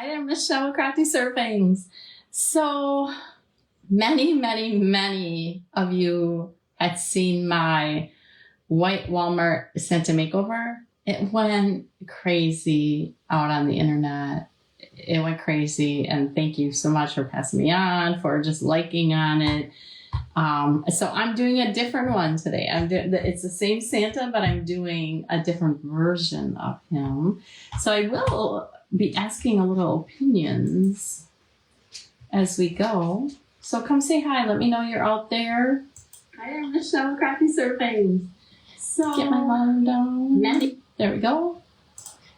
Hi there, Michelle with Crafty Surfings. So many of you had seen my white Walmart Santa makeover. It went crazy out on the internet. It went crazy, and thank you so much for passing me on, for just liking on it. So I'm doing a different one today. It's the same Santa, but I'm doing a different version of him. So I will be asking a little opinions as we go. So come say hi. Let me know you're out there. Hi, I'm Michelle with Crafty Surfing. So get my volume down. There we go.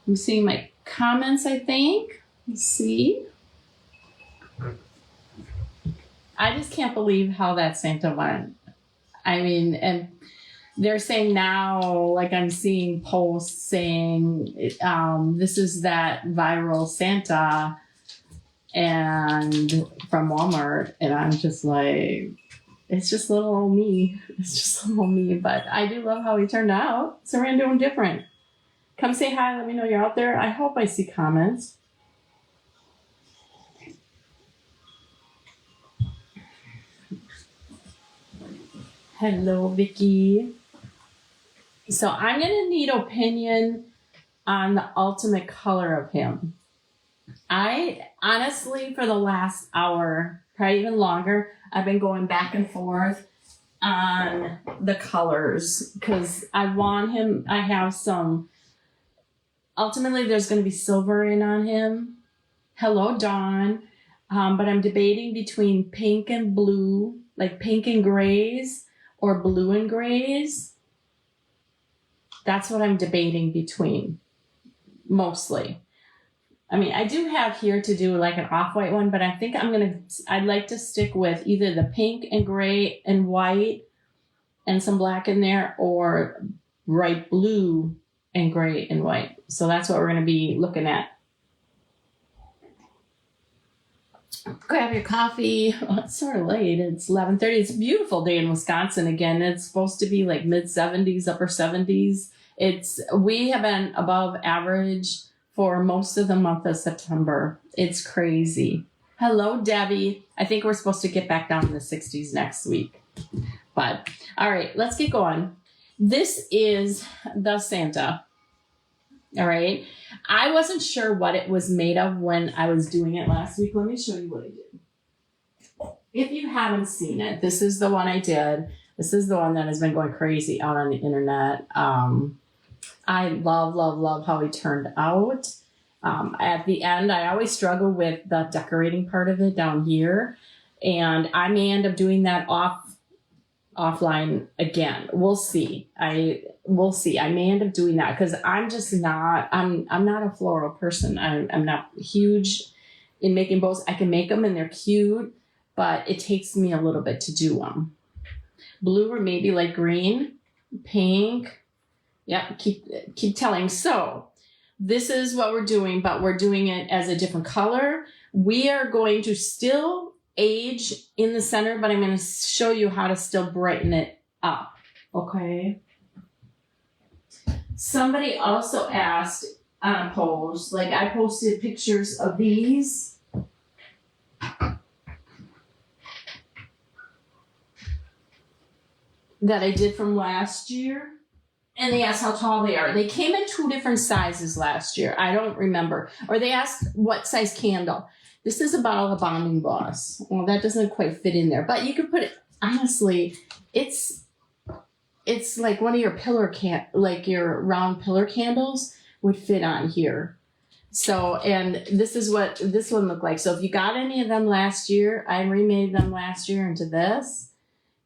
I'm seeing my comments, I think. Let's see. I just can't believe how that Santa went. I mean, and they're saying now, like I'm seeing posts saying, this is that viral Santa and from Walmart. And I'm just like, it's just little old me. It's just little old me. But I do love how he turned out. So we're going to do him different. Come say hi. Let me know you're out there. I hope I see comments. Hello, Vicky. So I'm going to need opinion on the ultimate color of him. I honestly, for the last hour, probably even longer, I've been going back and forth on the colors because I want him, I have some, ultimately there's going to be silver in on him. Hello, Dawn. But I'm debating between pink and blue, like pink and grays or blue and grays. That's what I'm debating between, mostly. I mean, I do have here to do like an off-white one, but I think I'd like to stick with either the pink and gray and white and some black in there, or bright blue and gray and white. So that's what we're going to be looking at. Grab your coffee. Well, it's sort of late. It's 11:30. It's a beautiful day in Wisconsin again. It's supposed to be like mid-70s, upper 70s. We have been above average for most of the month of September. It's crazy. Hello, Debbie. I think we're supposed to get back down in the 60s next week. But all right, let's get going. This is the Santa. All right. I wasn't sure what it was made of when I was doing it last week. Let me show you what I did. If you haven't seen it, this is the one I did. This is the one that has been going crazy out on the internet. I love how he turned out. At the end, I always struggle with the decorating part of it down here. And I may end up doing that offline again. We'll see. We'll see. I may end up doing that because I'm just not, I'm not a floral person. I'm not huge in making bows. I can make them and they're cute, but it takes me a little bit to do them. Blue or maybe like green, pink. Yep, keep telling. So this is what we're doing, but we're doing it as a different color. We are going to still age in the center, but I'm going to show you how to still brighten it up. Okay. Somebody also asked on a post, like I posted pictures of these. That I did from last year. And they asked how tall they are. They came in 2 different sizes last year. I don't remember. Or they asked what size candle. This is a bottle of Bonding Gloss. Well, that doesn't quite fit in there. But you could put it, honestly, it's like one of your like your round pillar candles would fit on here. So, and this is what this one looked like. So if you got any of them last year, I remade them last year into this.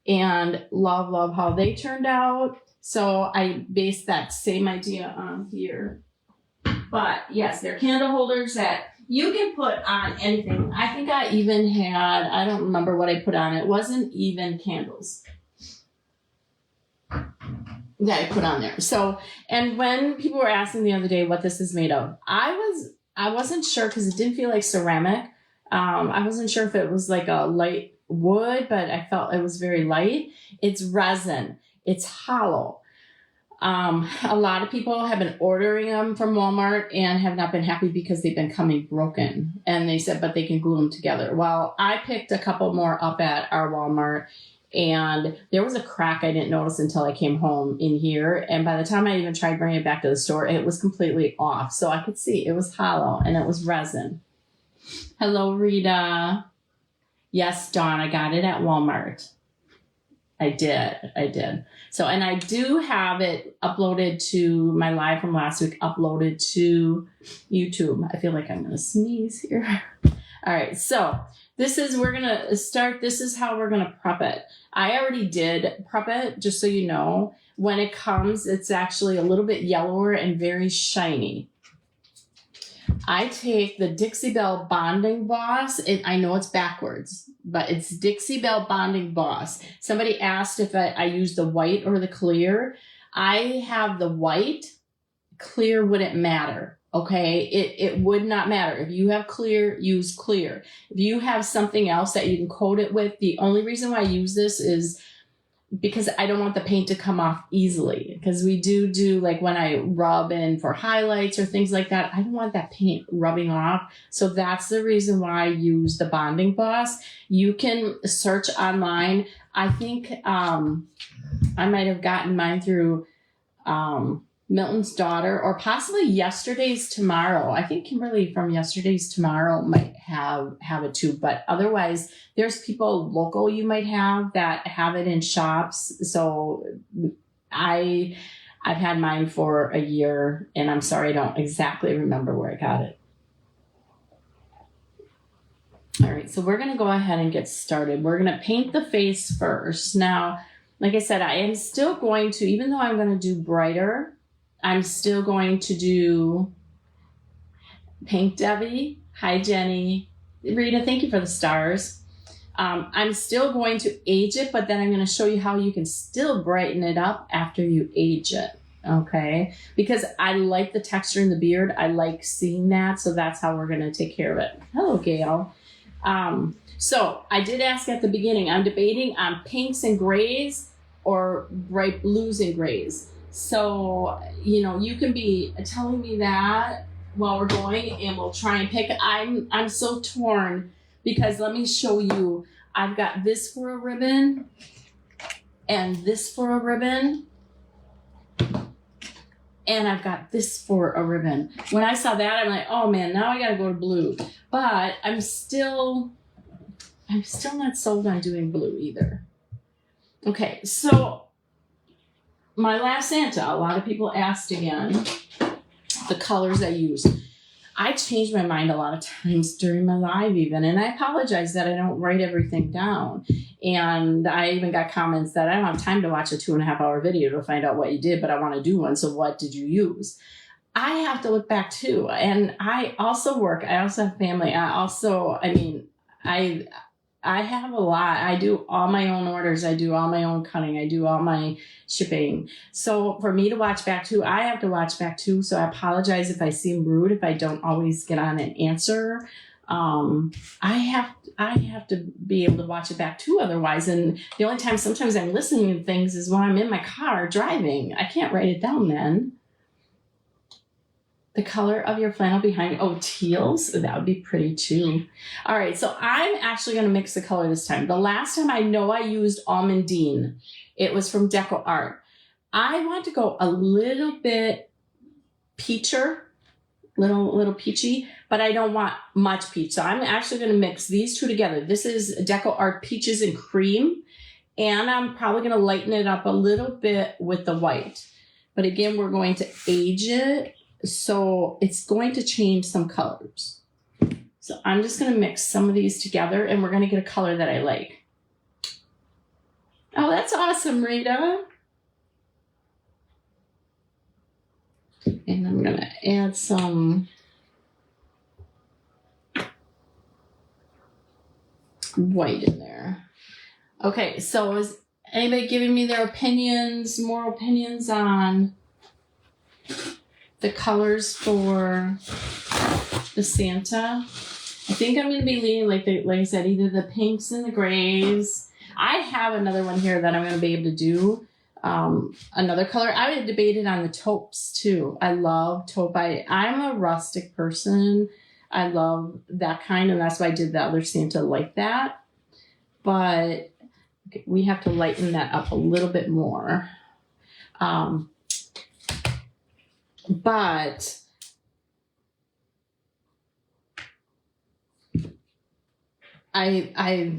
And love how they turned out. So I based that same idea on here. But yes, they're candle holders that you can put on anything. I think I even had, I don't remember what I put on. It wasn't even candles that I put on there. So, and when people were asking the other day what this is made of, I wasn't sure because it didn't feel like ceramic. I wasn't sure if it was like a light wood, but I felt it was very light. It's resin. It's hollow. A lot of people have been ordering them from Walmart and have not been happy because they've been coming broken. And they said, but they can glue them together. Well, I picked a couple more up at our Walmart, and there was a crack I didn't notice until I came home in here. And by the time I even tried bringing it back to the store, it was completely off. So I could see it was hollow and it was resin. Hello, Rita. Yes, Dawn, I got it at Walmart. I did. So, and I do have it uploaded to my live from last week, uploaded to YouTube. I feel like I'm going to sneeze here. All right. So this is how we're going to prep it. I already did prep it, just so you know. When it comes, it's actually a little bit yellower and very shiny. I take the Dixie Belle Bonding Boss. I know it's backwards, but it's Dixie Belle Bonding Boss. Somebody asked if I use the white or the clear. I have the white. Clear wouldn't matter, okay? It would not matter. If you have clear, use clear. If you have something else that you can coat it with, the only reason why I use this is because I don't want the paint to come off easily. Because we do like when I rub in for highlights or things like that, I don't want that paint rubbing off. So that's the reason why I use the Bonding Boss. You can search online. I think I might have gotten mine through Milton's Daughter, or possibly Yesterday's Tomorrow. I think Kimberly from Yesterday's Tomorrow might have it too, but otherwise there's people local you might have that have it in shops. So I've had mine for a year, and I'm sorry I don't exactly remember where I got it. All right, so we're going to go ahead and get started. We're going to paint the face first. Now, like I said, I am still going to, even though I'm going to do brighter, I'm still going to do Pink Debbie. Hi, Jenny. Rita, thank you for the stars. I'm still going to age it, but then I'm going to show you how you can still brighten it up after you age it. Okay? Because I like the texture in the beard. I like seeing that. So that's how we're going to take care of it. Hello, Gail. So I did ask at the beginning, I'm debating on pinks and grays or bright blues and grays. So, you can be telling me that while we're going, and we'll try and pick. I'm so torn because let me show you. I've got this for a ribbon and this for a ribbon. And I've got this for a ribbon. When I saw that, I'm like, oh man, now I got to go to blue. But I'm still not sold on doing blue either. Okay, so my last Santa, a lot of people asked again the colors I use. I change my mind a lot of times during my live even, and I apologize that I don't write everything down. And I even got comments that I don't have time to watch a 2.5 hour video to find out what you did, but I want to do one. So what did you use? I have to look back too. And I also work. I also have family. I have a lot. I do all my own orders. I do all my own cutting. I do all my shipping. So for me to watch back too, I have to watch back too. So I apologize if I seem rude, if I don't always get on and answer. I have to be able to watch it back too otherwise. And the only time sometimes I'm listening to things is when I'm in my car driving. I can't write it down then. The color of your flannel behind, teals. That would be pretty too. All right, so I'm actually going to mix the color this time. The last time I know I used Almondine. It was from Deco Art. I want to go a little bit peacher, little peachy, but I don't want much peach. So I'm actually going to mix these two together. This is Deco Art Peaches and Cream, and I'm probably going to lighten it up a little bit with the white. But again, we're going to age it. So it's going to change some colors. So I'm just going to mix some of these together, and we're going to get a color that I like. Oh, that's awesome, Rita. And I'm going to add some white in there. Okay, so is anybody giving me their opinions, more opinions on the colors for the Santa? I think I'm going to be leaning, like I said, either the pinks and the grays. I have another one here that I'm going to be able to do. Another color, I would debate it on the taupes too. I love taupe. I'm a rustic person. I love that kind, and that's why I did the other Santa like that. But we have to lighten that up a little bit more. But I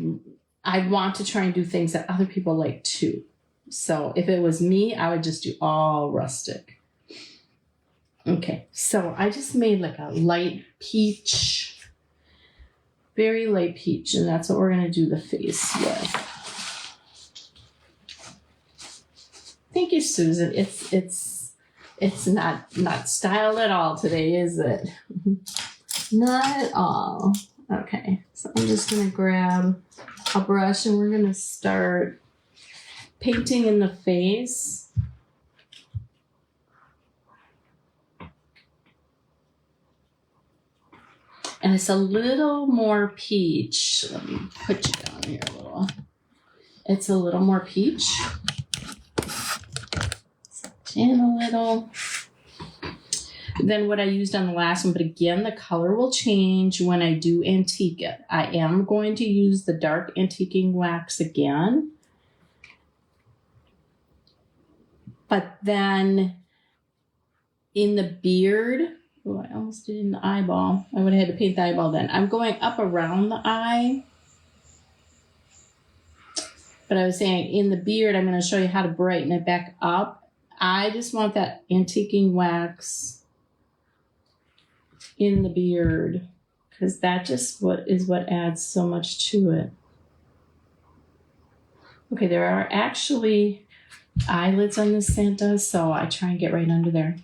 want to try and do things that other people like too. So if it was me, I would just do all rustic. Okay, so I just made like a light peach, very light peach, and that's what we're gonna do the face with. Thank you, Susan. It's not styled at all today, is it? Not at all. Okay, so I'm just gonna grab a brush and we're gonna start painting in the face. And it's a little more peach. Let me put you down here a little. It's a little more peach. And a little than what I used on the last one. But again, the color will change when I do antique it. I am going to use the dark antiquing wax again. But then in the beard, oh, I almost did in the eyeball. I would have had to paint the eyeball then. I'm going up around the eye. But I was saying in the beard, I'm going to show you how to brighten it back up. I just want that antiquing wax in the beard because that just what adds so much to it. Okay, there are actually eyelids on this Santa, so I try and get right under there.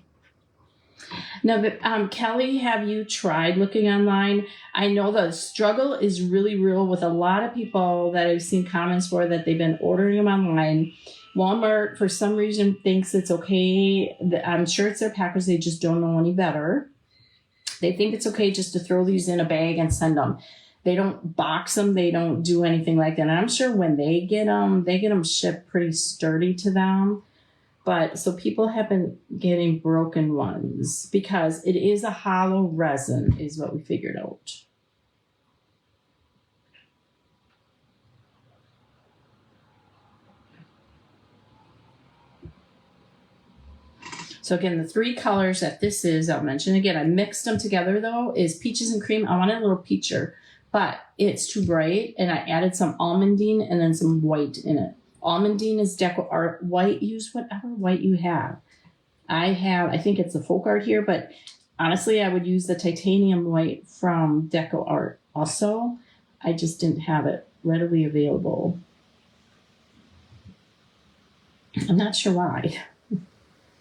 Now, Kelly, have you tried looking online? I know the struggle is really real with a lot of people that I've seen comments for that they've been ordering them online. Walmart, for some reason, thinks it's okay. I'm sure it's their packers. They just don't know any better. They think it's okay just to throw these in a bag and send them. They don't box them. They don't do anything like that. And I'm sure when they get them shipped pretty sturdy to them. But so people have been getting broken ones because it is a hollow resin is what we figured out. So again, the three colors that this is, I'll mention again, I mixed them together though, is peaches and cream. I wanted a little peacher, but it's too bright. And I added some almondine and then some white in it. Almondine is Deco Art white. Use whatever white you have. I think it's the folk art here, but honestly, I would use the titanium white from Deco Art also. I just didn't have it readily available. I'm not sure why.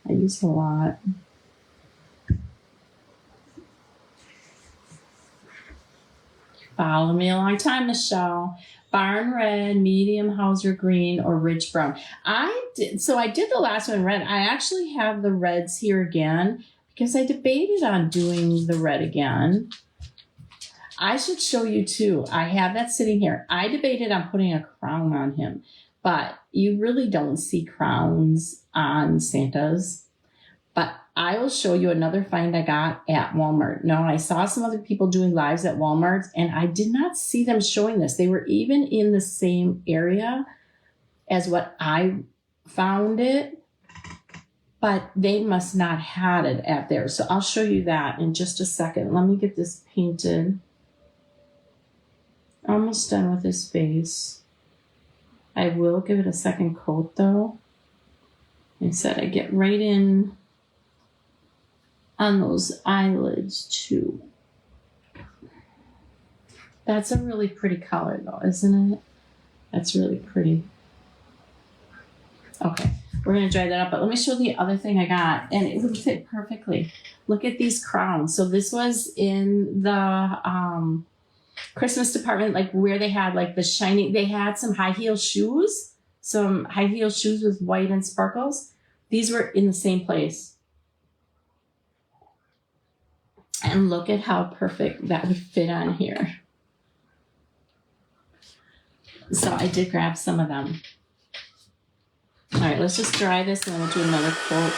I use it a lot. Follow me a long time, Michelle. Barn red, medium Hauser green, or rich brown. I did the last one red. I actually have the reds here again because I debated on doing the red again. I should show you too. I have that sitting here. I debated on putting a crown on him, but you really don't see crowns on Santas. But I will show you another find I got at Walmart. Now, I saw some other people doing lives at Walmart, and I did not see them showing this. They were even in the same area as what I found it, but they must not had it at there. So I'll show you that in just a second. Let me get this painted. Almost done with this face. I will give it a second coat, though. I said I get right in on those eyelids too. That's a really pretty color though, isn't it? That's really pretty. Okay, we're gonna dry that up, but let me show the other thing I got, and it would fit perfectly. Look at these crowns. So this was in the Christmas department, like where they had like the shiny, they had some high heel shoes with white and sparkles. These were in the same place. And look at how perfect that would fit on here. So I did grab some of them. right, let's just dry this and then we'll do another quote.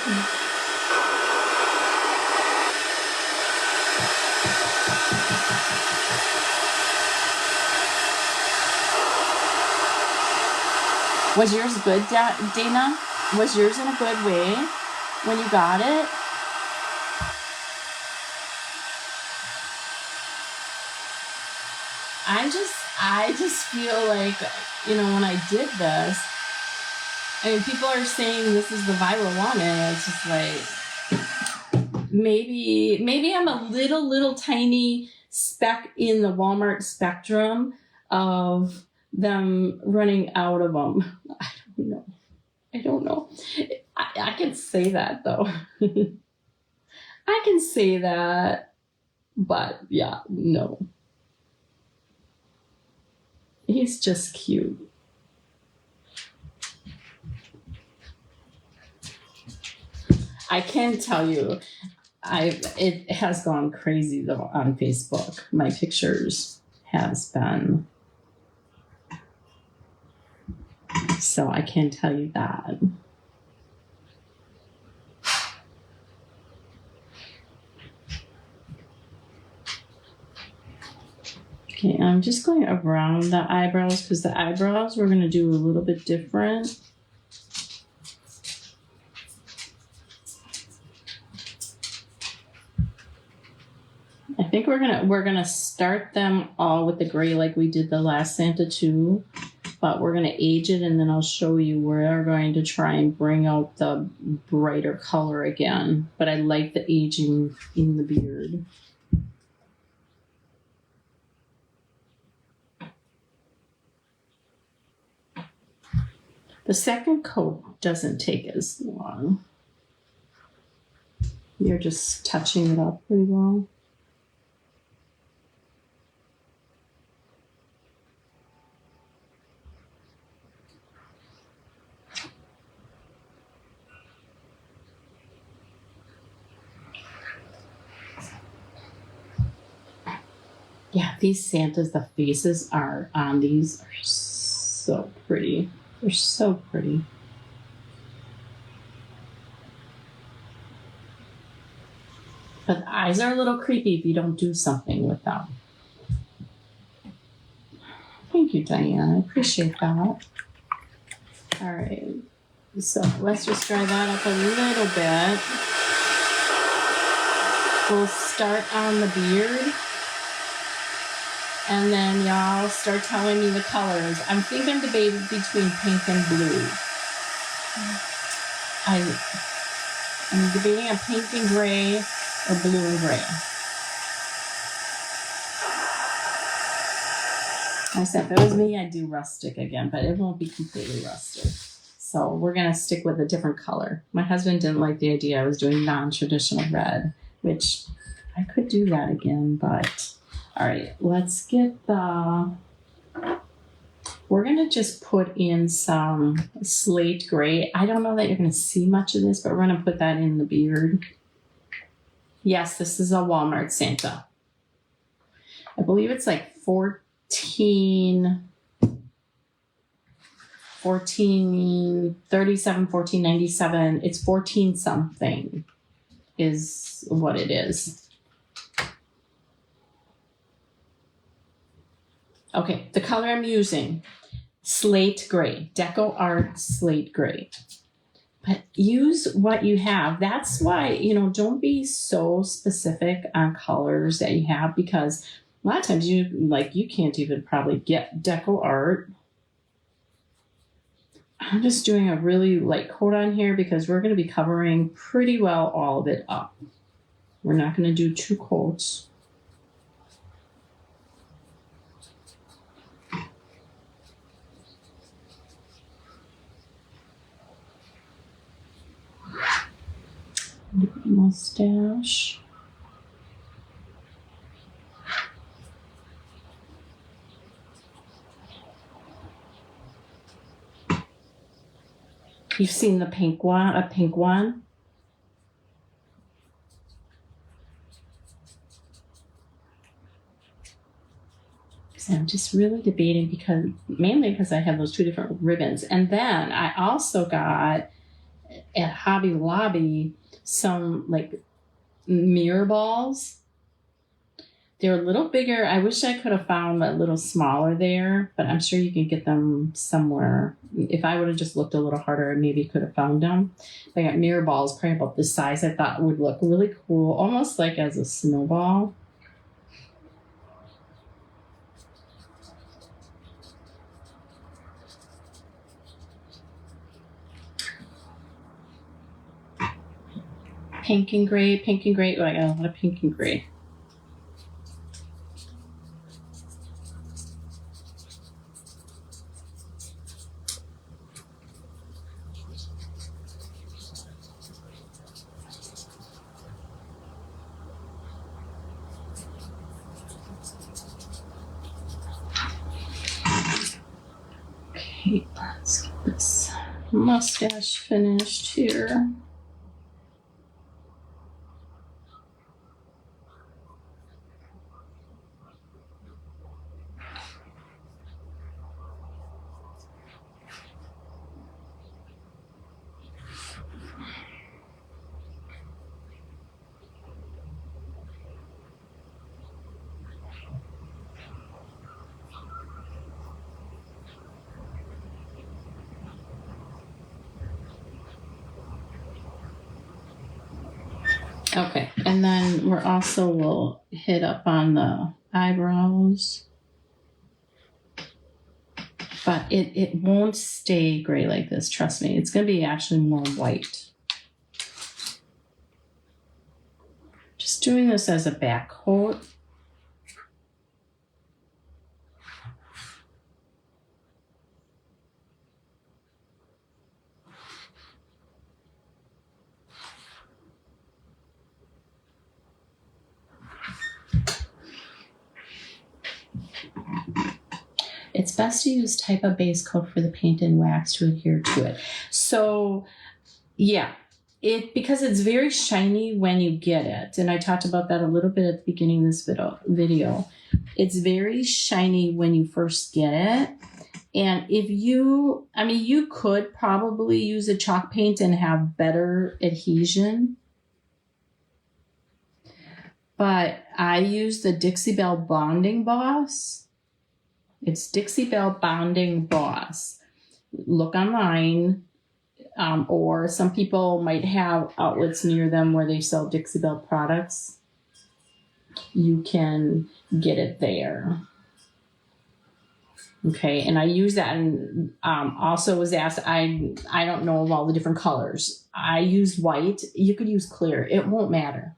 Was yours good, Dana? Was yours in a good way when you got it? I just feel like, you know, when I did this, I mean, people are saying this is the viral one, and it's just like, maybe I'm a little tiny speck in the Walmart spectrum of them running out of them. I don't know. I can say that though. I can say that, but yeah, no. He's just cute. I can tell you, it has gone crazy though on Facebook. My pictures has been, so I can tell you that. Okay, I'm just going around the eyebrows because the eyebrows we're going to do a little bit different. I think we're gonna start them all with the gray like we did the last Santa too, but we're gonna age it and then I'll show you where we're going to try and bring out the brighter color again. But I like the aging in the beard. The second coat doesn't take as long. You're just touching it up pretty well. Yeah, these Santas, the faces are on these are so pretty. They're so pretty. But the eyes are a little creepy if you don't do something with them. Thank you, Diane. I appreciate that. All right. So let's just dry that up a little bit. We'll start on the beard. And then y'all start telling me the colors. I'm thinking debating between pink and blue. I'm debating on pink and gray or blue and gray. I said if it was me, I'd do rustic again, but it won't be completely rustic. So we're going to stick with a different color. My husband didn't like the idea I was doing non-traditional red, which I could do that again, but... All right, let's get the, we're going to just put in some slate gray. I don't know that you're going to see much of this, but we're going to put that in the beard. Yes, this is a Walmart Santa. I believe it's like 14.97. It's 14 something is what it is. Okay, the color I'm using, slate gray, Deco Art slate gray. But use what you have. That's why, you know, don't be so specific on colors that you have, because a lot of times you can't even probably get Deco Art. I'm just doing a really light coat on here because we're going to be covering pretty well all of it up. We're not going to do two coats. Mustache. You've seen the pink one, a pink one. So I'm just really debating mainly because I have those two different ribbons. And then I also got at Hobby Lobby some like mirror balls. They're a little bigger. I wish I could have found a little smaller there, but I'm sure you can get them somewhere. If I would have just looked a little harder, I maybe could have found them. I got mirror balls, probably about this size. I thought would look really cool, almost like as a snowball. Pink and gray. Oh, I got a lot of pink and gray. Okay, let's get this mustache finished here. Okay, and then we're also will hit up on the eyebrows, but it won't stay gray like this. Trust me, it's going to be actually more white. Just doing this as a back coat. It's best to use type of base coat for the paint and wax to adhere to it. So, yeah, because it's very shiny when you get it, and I talked about that a little bit at the beginning of this video. It's very shiny when you first get it. And if you could probably use a chalk paint and have better adhesion. But I use the Dixie Belle Bonding Boss. It's Dixie Belle Bonding Boss. Look online, or some people might have outlets near them where they sell Dixie Belle products. You can get it there. Okay, and I use that, and also was asked, I don't know of all the different colors. I use white. You could use clear. It won't matter.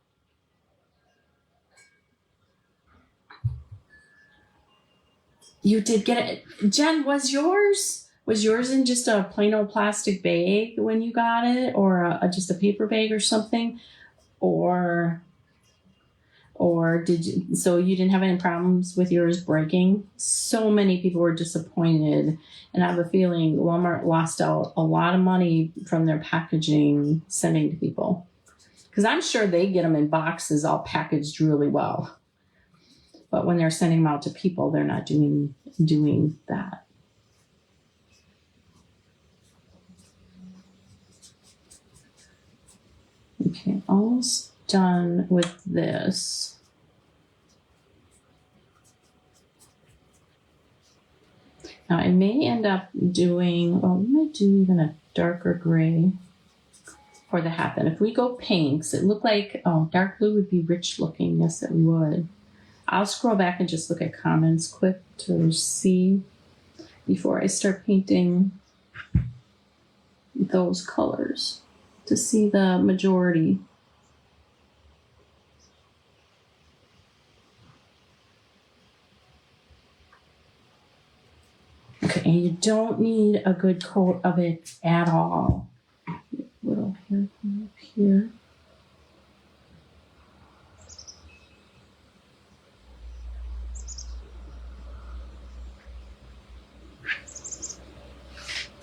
You did get it. Jen, was yours in just a plain old plastic bag when you got it, or just a paper bag or something? Or did you, so you didn't have any problems with yours breaking? So many people were disappointed, and I have a feeling Walmart lost out a lot of money from their packaging sending to people. Because I'm sure they get them in boxes all packaged really well. But when they're sending them out to people, they're not doing that. Okay, almost done with this. Now I may end up doing, we might do even a darker gray for the hat. And if we go pinks, it looked like, dark blue would be rich looking. Yes, it would. I'll scroll back and just look at comments quick to see before I start painting those colors to see the majority. Okay, and you don't need a good coat of it at all. Little hair from up here.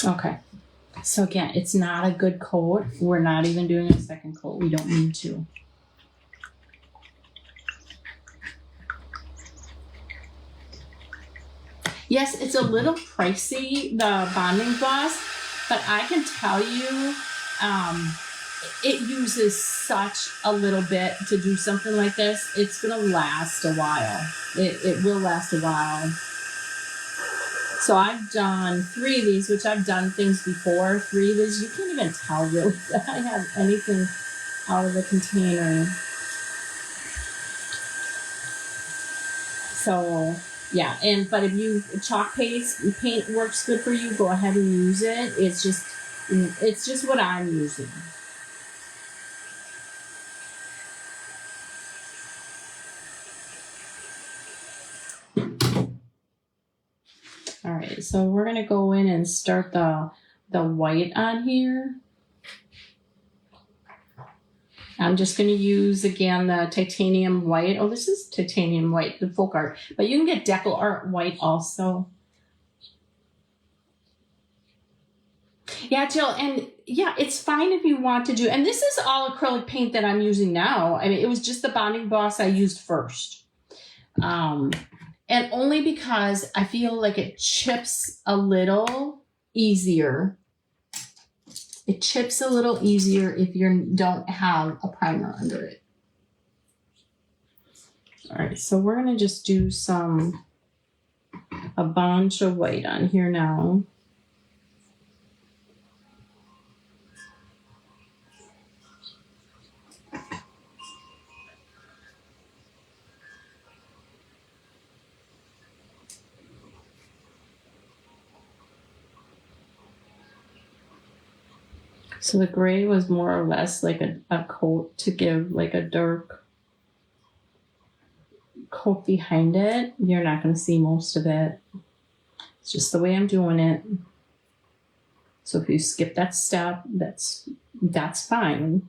Okay, so again, it's not a good coat. We're not even doing a second coat. We don't need to. Yes, it's a little pricey, the bonding gloss, but I can tell you, it uses such a little bit to do something like this. It's gonna last a while. It will last a while. So I've done 3 of these, which I've done things before. 3 of these, you can't even tell really that I have anything out of the container. So yeah, but if you chalk paint works good for you, go ahead and use it. It's just what I'm using. All right, so we're gonna go in and start the white on here. I'm just going to use, again, the titanium white. Oh, this is titanium white, the folk art. But you can get decal art white also. Yeah, Jill, and yeah, it's fine if you want to do, and this is all acrylic paint that I'm using now. I mean, it was just the bonding gloss I used first. And only because I feel like it chips a little easier. It chips a little easier if you don't have a primer under it. All right, so we're gonna just do a bunch of white on here now. So the gray was more or less like a coat to give like a dark coat behind it. You're not going to see most of it. It's just the way I'm doing it. So if you skip that step, that's fine.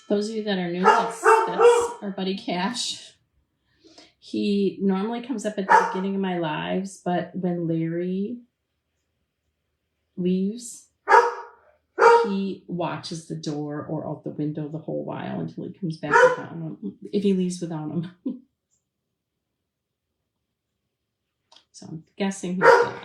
Those of you that are new, that's our buddy Cash. He normally comes up at the beginning of my lives, but when Larry leaves, he watches the door or out the window the whole while until he comes back without him, if he leaves without him. So I'm guessing he's back.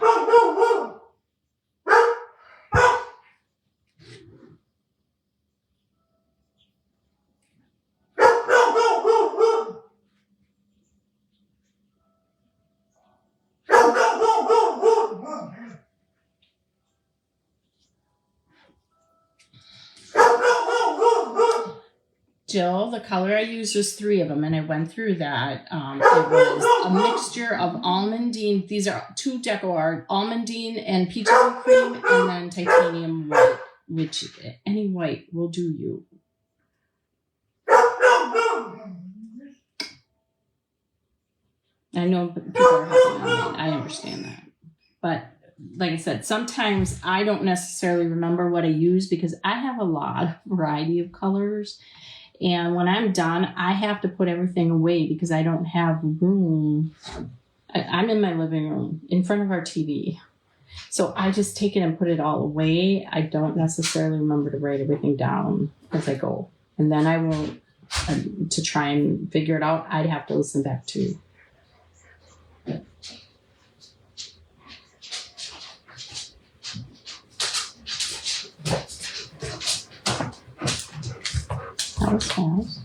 Jill, the color I used was 3 of them, and I went through that. It was a mixture of almondine. These are 2 deco art, almondine and peaches and cream, and then titanium white, which any white will do you. I know people are helping on me. I understand that. But like I said, sometimes I don't necessarily remember what I use because I have a lot of variety of colors. And when I'm done, I have to put everything away because I don't have room. I'm in my living room in front of our TV. So I just take it and put it all away. I don't necessarily remember to write everything down as I go. And then I won't, to try and figure it out, I'd have to listen back to. That was fast.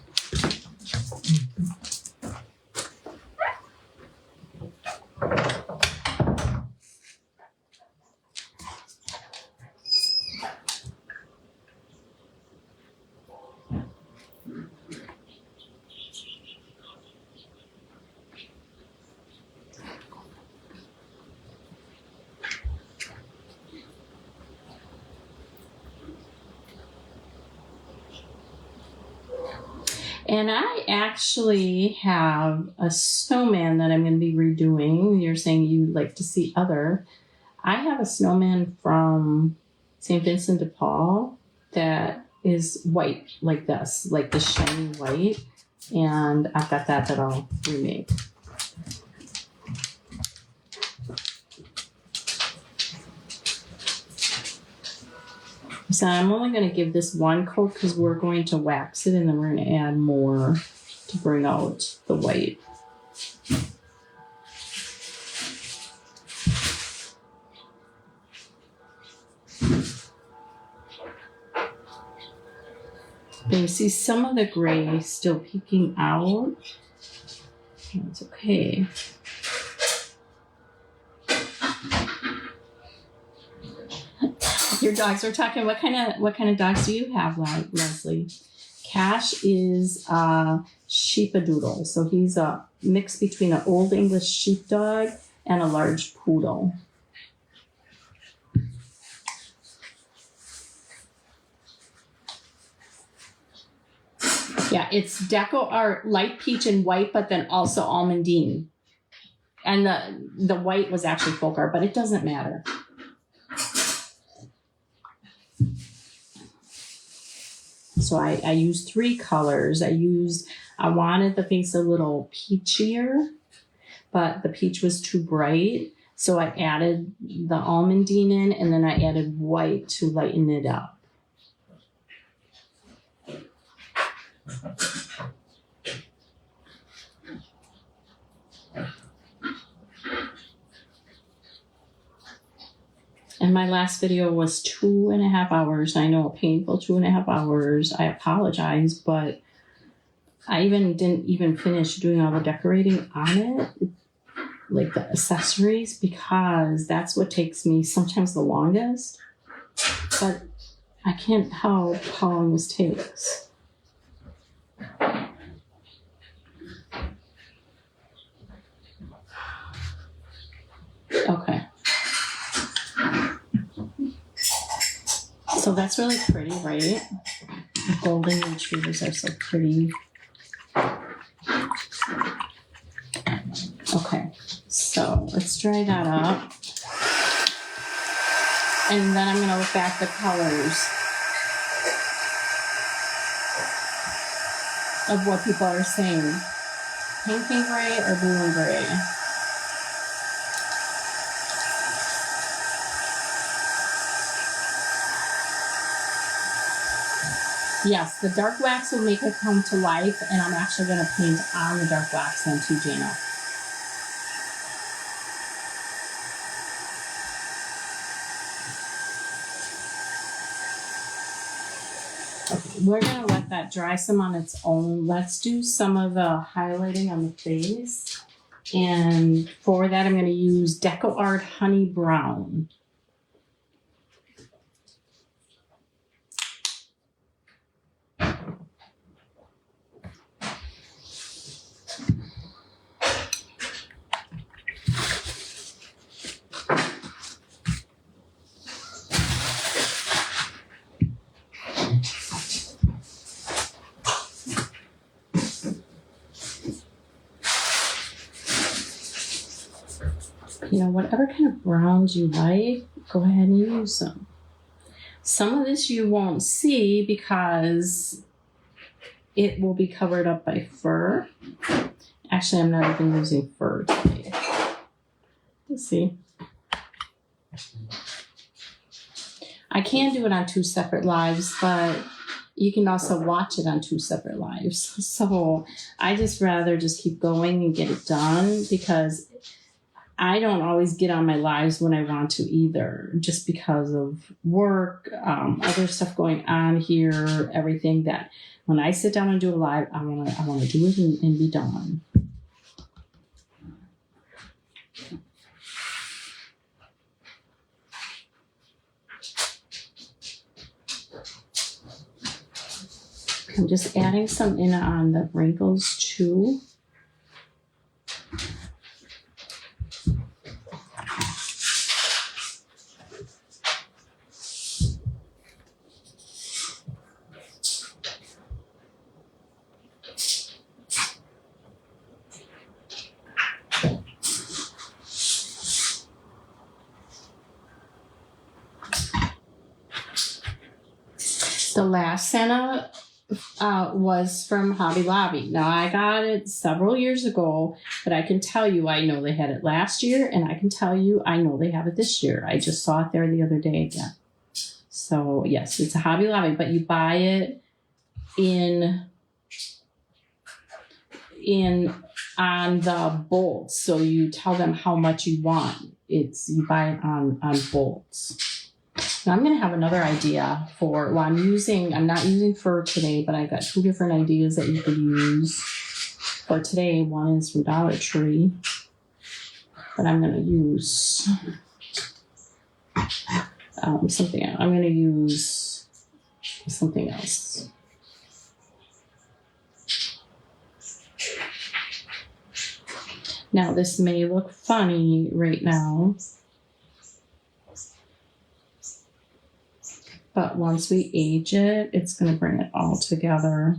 And I actually have a snowman that I'm going to be redoing. You're saying you like to see other. I have a snowman from St. Vincent de Paul that is white like this, like the shiny white. And I've got that I'll remake. So I'm only going to give this one coat because we're going to wax it and then we're going to add more to bring out the white. But you see some of the gray still peeking out. That's okay. Your dogs were talking. What kind of dogs do you have, Leslie? Cash is a sheepadoodle, so he's a mix between an old English sheepdog and a large poodle. Yeah, it's Deco Art light peach and white, but then also almondine, and the white was actually folk art, but it doesn't matter. So I used 3 colors. I wanted the face a little peachier, but the peach was too bright. So I added the almondine in, and then I added white to lighten it up. And my last video was 2.5 hours. I know, a painful 2.5 hours. I apologize, but I didn't even finish doing all the decorating on it, like the accessories, because that's what takes me sometimes the longest. But I can't help how long this takes. Okay. So that's really pretty, right? The golden retrievers are so pretty. Okay, so let's dry that up. And then I'm going to look back the colors of what people are saying. Pink and gray or blue and gray? Yes, the dark wax will make it come to life, and I'm actually going to paint on the dark wax then too, Jana. Okay, we're going to let that dry some on its own. Let's do some of the highlighting on the face. And for that, I'm going to use Deco Art Honey Brown. You know, whatever kind of browns you like, go ahead and use them. Some of this you won't see because it will be covered up by fur. Actually, I'm not even using fur today. Let's see. I can do it on 2 separate lives, but you can also watch it on 2 separate lives. So I just rather just keep going and get it done, because I don't always get on my lives when I want to either, just because of work, other stuff going on here, everything that when I sit down and do a live, I want to do it and be done. I'm just adding some in on the wrinkles too. The last Santa was from Hobby Lobby. Now, I got it several years ago, but I can tell you I know they had it last year, and I can tell you I know they have it this year. I just saw it there the other day again. So, yes, it's a Hobby Lobby, but you buy it on the bolts. So you tell them how much you want. You buy it on bolts. Now I'm going to have another idea for, I'm not using for today, but I got 2 different ideas that you could use for today. One is from Dollar Tree, but I'm going to use something else. I'm going to use something else. Now this may look funny right now, but once we age it, it's going to bring it all together.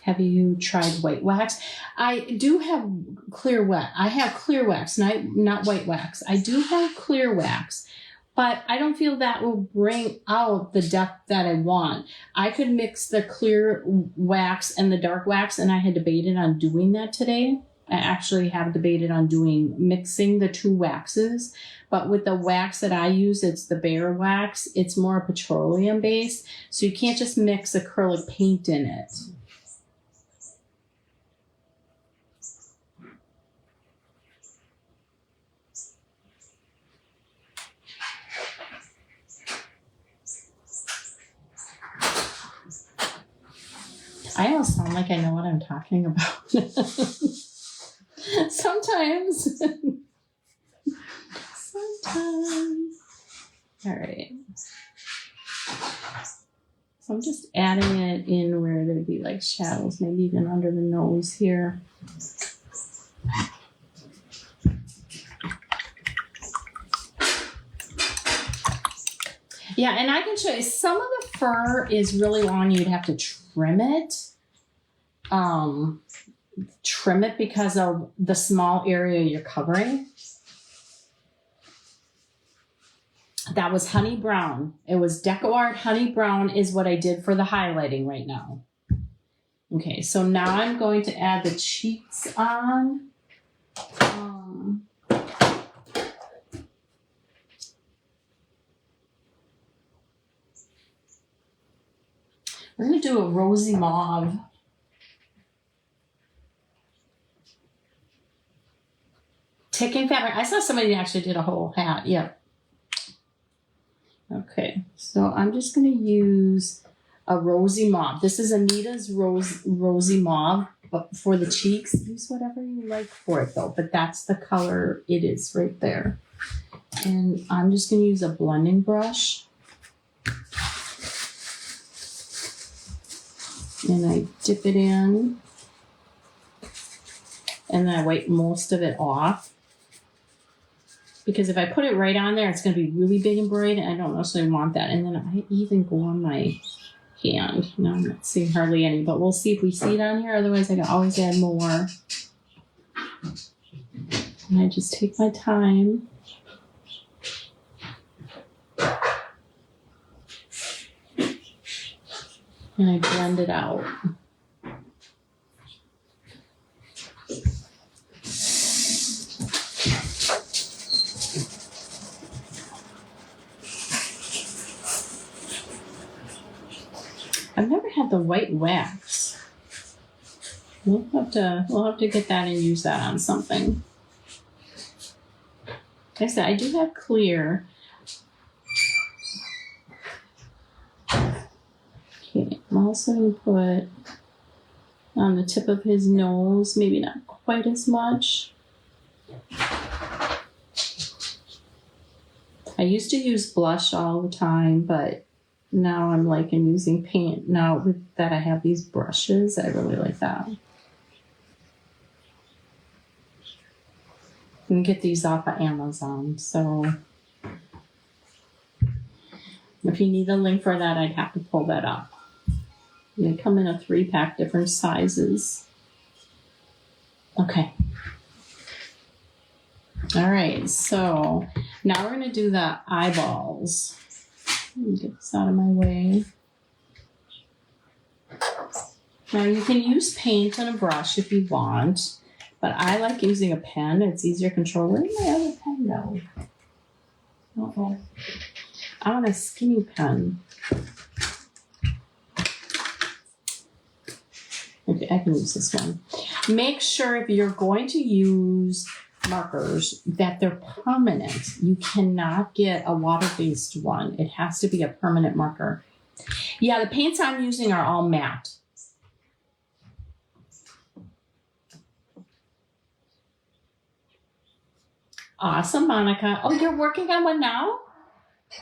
Have you tried white wax? I do have clear wax. I have clear wax, not white wax. I do have clear wax, but I don't feel that will bring out the depth that I want. I could mix the clear wax and the dark wax, and I had debated on doing that today. I actually have debated on mixing the 2 waxes, but with the wax that I use, it's the Bear wax. It's more petroleum based, so you can't just mix acrylic paint in it. I almost sound like I know what I'm talking about. Sometimes. All right. So I'm just adding it in where there'd be like shadows, maybe even under the nose here. Yeah, and I can show you some of the fur is really long. You'd have to trim it. Trim it because of the small area you're covering. That was honey brown. It was Deco Art honey brown is what I did for the highlighting right now. Okay, so now I'm going to add the cheeks on. We're going to do a rosy mauve. Ticking fabric. I saw somebody actually did a whole hat. Yeah. Okay, so I'm just going to use a rosy mauve. This is Anita's rosy mauve, but for the cheeks, use whatever you like for it though. But that's the color it is right there. And I'm just going to use a blending brush. And I dip it in. And then I wipe most of it off. Because if I put it right on there, it's going to be really big and bright, and I don't necessarily want that. And then I even go on my hand. Now I'm not seeing hardly any, but we'll see if we see it on here. Otherwise, I can always add more. And I just take my time. And I blend it out. I've never had the white wax. We'll have to get that and use that on something. Like I said, I do have clear. Okay, I'm also going to put on the tip of his nose, maybe not quite as much. I used to use blush all the time, but now I'm liking using paint. Now that I have these brushes, I really like that. You can get these off of Amazon, so If you need a link for that, I'd have to pull that up. They come in a 3-pack, different sizes. Okay. All right, so now we're going to do the eyeballs. Let me get this out of my way. Now you can use paint and a brush if you want, but I like using a pen. It's easier to control. Where did my other pen go? Uh-oh. I want a skinny pen. Okay, I can use this one. Make sure if you're going to use markers that they're permanent. You cannot get a water-based one. It has to be a permanent marker. Yeah, the paints I'm using are all matte. Awesome, Monica. Oh, you're working on one now?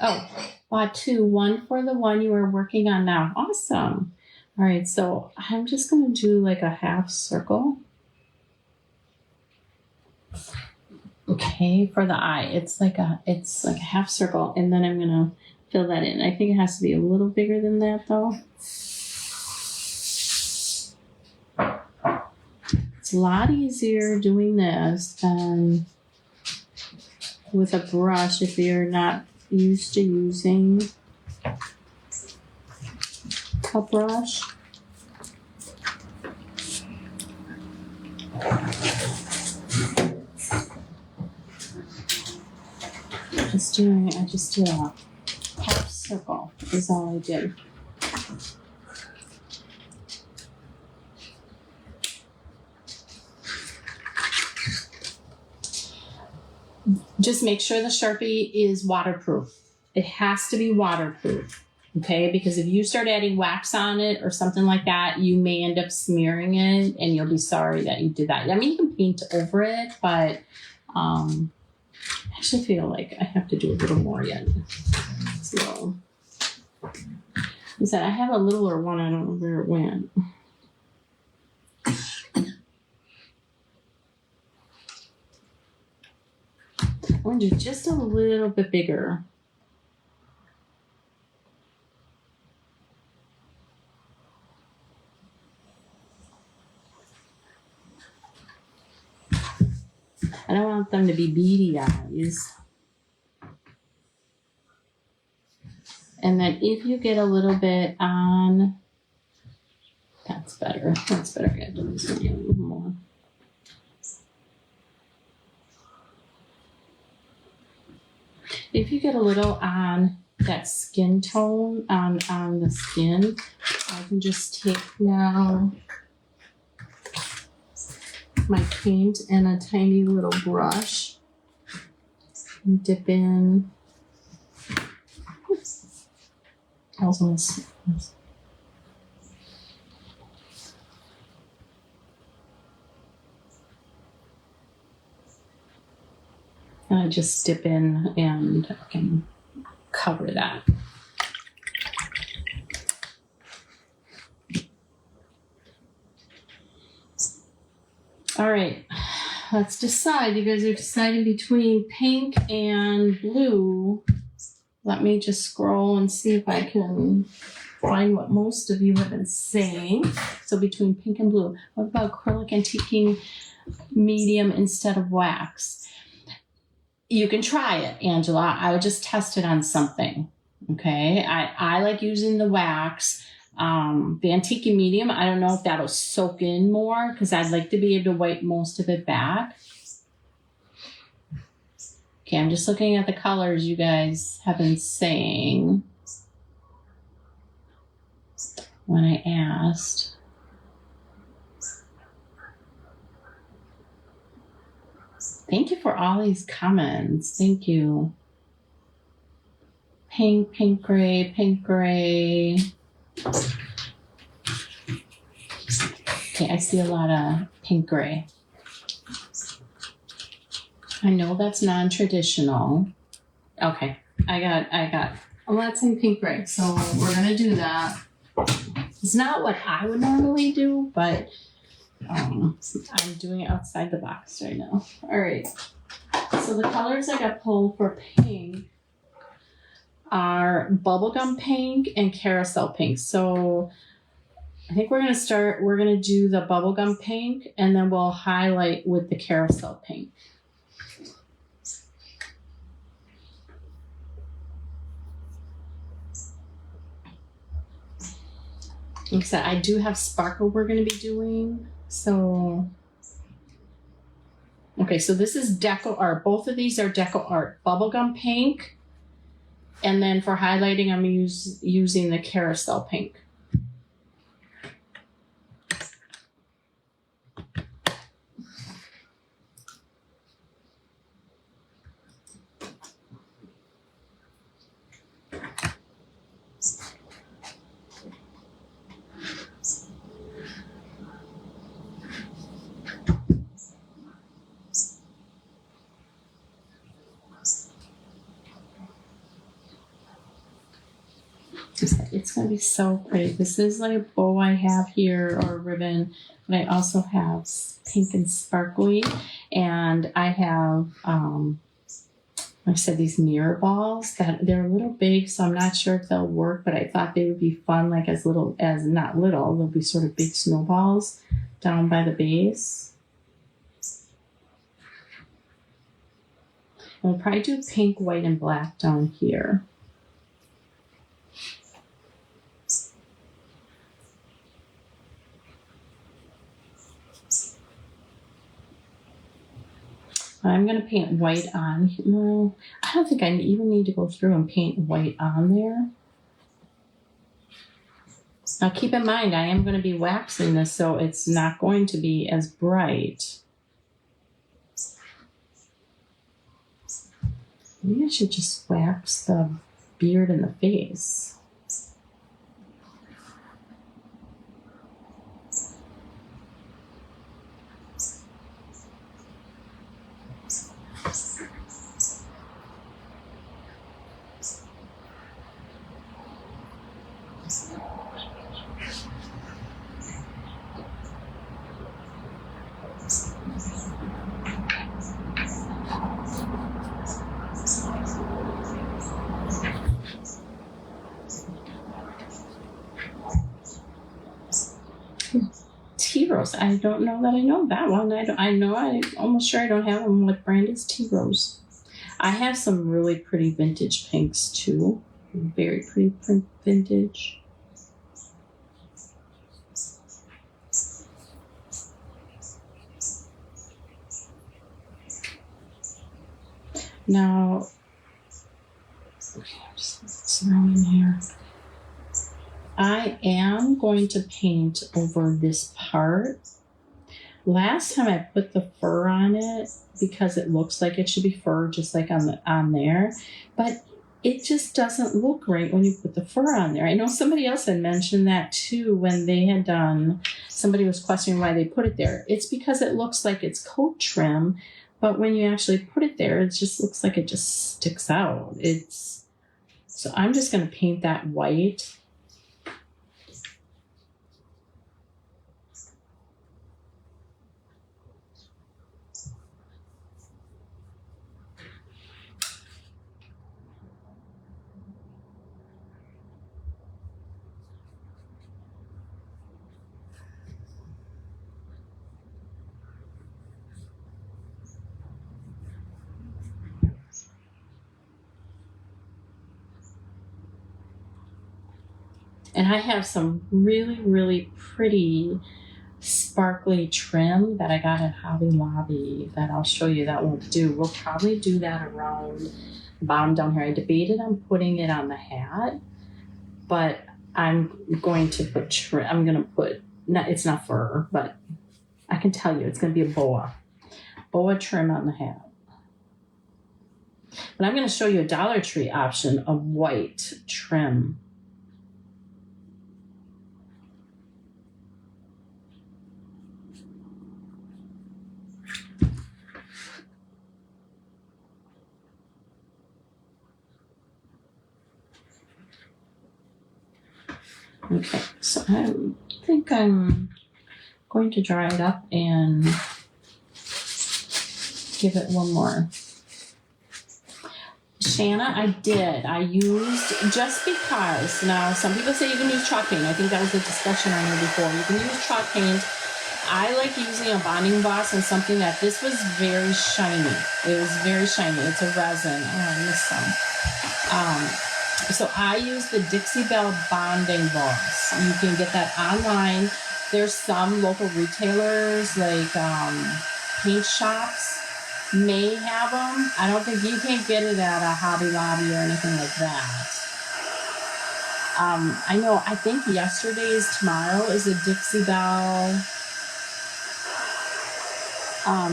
Oh, bought 2. One for the one you are working on now. Awesome. All right, so I'm just going to do like a half circle. Okay, for the eye, it's like a half circle, and then I'm gonna fill that in. I think it has to be a little bigger than that, though. It's a lot easier doing this than with a brush if you're not used to using a brush. I just did a half circle is all I did. Just make sure the Sharpie is waterproof. It has to be waterproof, okay? Because if you start adding wax on it or something like that, you may end up smearing it and you'll be sorry that you did that. I mean, you can paint over it, but I actually feel like I have to do a little more yet. So, is that I have a littler one, I don't know where it went. I'm going to do just a little bit bigger. I don't want them to be beady eyes. And then if you get a little bit on, that's better. That's better. I got to do this one a little more. If you get a little on that skin tone on the skin, I can just take now my paint and a tiny little brush and dip in. Oops. I also want to. And I just dip in and I can cover that. All right, let's decide. You guys are deciding between pink and blue. Let me just scroll and see if I can find what most of you have been saying. So between pink and blue. What about acrylic antiquing medium instead of wax? You can try it, Angela. I would just test it on something. Okay, I like using the wax. The antique medium, I don't know if that'll soak in more because I'd like to be able to wipe most of it back. Okay, I'm just looking at the colors you guys have been saying when I asked. Thank you for all these comments. Thank you. Pink, pink gray, pink gray. Okay, I see a lot of pink gray. I know that's non-traditional. Okay, I got lots in pink gray, so we're gonna do that. It's not what I would normally do, but I'm doing it outside the box right now. All right, so the colors I got pulled for pink are bubblegum pink and carousel pink. So I think we're going to do the bubblegum pink, and then we'll highlight with the carousel pink. Like I said, I do have sparkle we're going to be doing. So, okay, so this is Deco Art. Both of these are Deco Art. Bubblegum pink. And then for highlighting, I'm using the carousel pink. It's going to be so pretty. This is like a bow I have here, or a ribbon, but I also have pink and sparkly, and I have, like I said, these mirror balls that they're a little big, so I'm not sure if they'll work, but I thought they would be fun, like not little, they'll be sort of big snowballs down by the base. We'll probably do pink, white, and black down here. I'm going to paint white on. No, I don't think I even need to go through and paint white on there. Now keep in mind, I am going to be waxing this, so it's not going to be as bright. Maybe I should just wax the beard and the face. Tea Rose. I don't know that I know that one. I'm almost sure I don't have them. What brand is Tea Rose? I have some really pretty vintage pinks too. Very pretty vintage. Now, okay, I'm just throwing in here. I am going to paint over this part. Last time I put the fur on it because it looks like it should be fur, just like on there, but it just doesn't look right when you put the fur on there. I know somebody else had mentioned that too when they had done. Somebody was questioning why they put it there. It's because it looks like it's coat trim, but when you actually put it there, it just looks like it just sticks out. So I'm just going to paint that white. And I have some really, really pretty sparkly trim that I got at Hobby Lobby that I'll show you that won't do. We'll probably do that around the bottom down here. I debated on putting it on the hat, but I'm going to put trim. I'm going to put, it's not fur, but I can tell you it's going to be a boa trim on the hat. But I'm going to show you a Dollar Tree option of white trim. Okay, so I think I'm going to dry it up and give it one more Shanna, I did. I used, just because, now some people say you can use chalk paint. I think that was a discussion on here before. You can use chalk paint. I like using a bonding boss on something that this was very shiny. It was very shiny. It's a resin. Oh, I missed some. So I use the Dixie Belle bonding boss. You can get that online. There's some local retailers like paint shops may have them. I don't think you can get it at a Hobby Lobby or anything like that. I know, I think yesterday's tomorrow is a Dixie Belle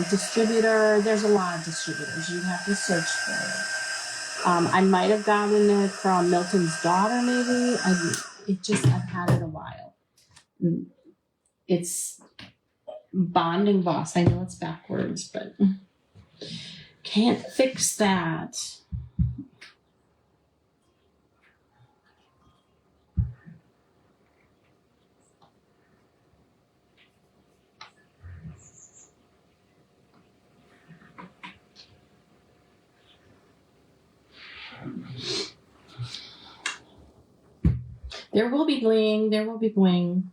distributor. There's a lot of distributors. You have to search for it. I might have gotten it from Milton's daughter, maybe. I've had it a while. It's bonding boss. I know it's backwards, but can't fix that. There will be bling. There will be bling.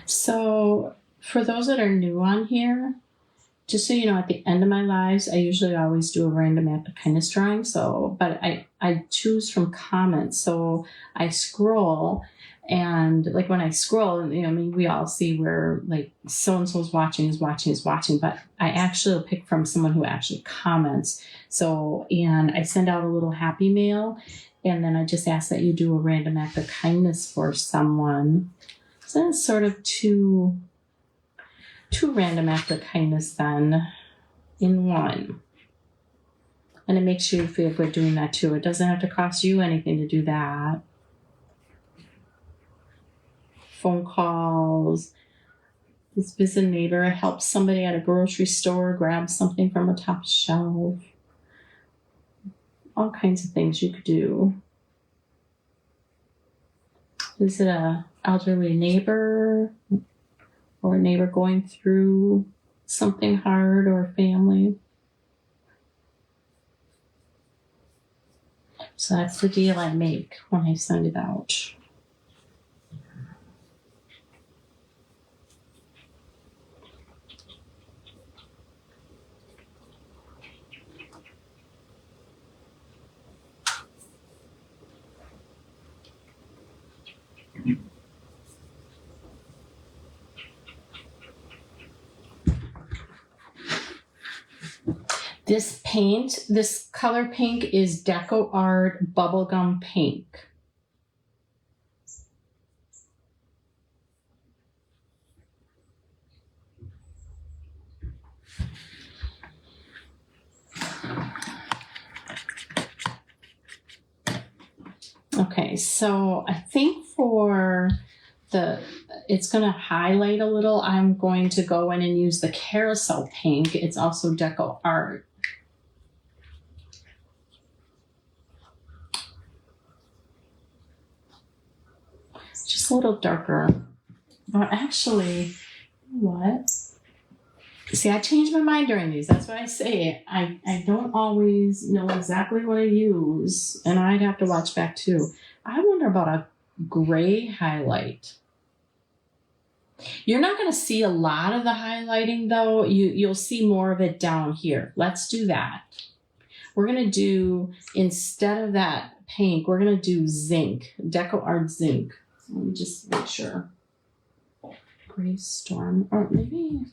So for those that are new on here, just so you know, at the end of my lives, I usually always do a random act of kindness drawing. So, but I choose from comments. So I scroll, and like when I scroll, you know, I mean, we all see where like so-and-so is watching, but I actually pick from someone who actually comments. So, and I send out a little happy mail, and then I just ask that you do a random act of kindness for someone. So that's sort of two random acts of kindness then in one. And it makes you feel good doing that too. It doesn't have to cost you anything to do that. Phone calls. Just visit a neighbor, help somebody at a grocery store, grab something from a top shelf. All kinds of things you could do. Visit a elderly neighbor, or a neighbor going through something hard, or a family. So that's the deal I make when I send it out. This color pink is Deco Art Bubblegum Pink. Okay, so I think for it's going to highlight a little, I'm going to go in and use the Carousel Pink. It's also Deco Art. Just a little darker. Well, actually, what? See, I change my mind during these. That's why I say I don't always know exactly what I use, and I'd have to watch back too. I wonder about a gray highlight. You're not going to see a lot of the highlighting though. You'll see more of it down here. Let's do that. We're going to do, instead of that pink, we're going to do zinc, Deco Art Zinc. Let me just make sure. Gray Storm, or maybe,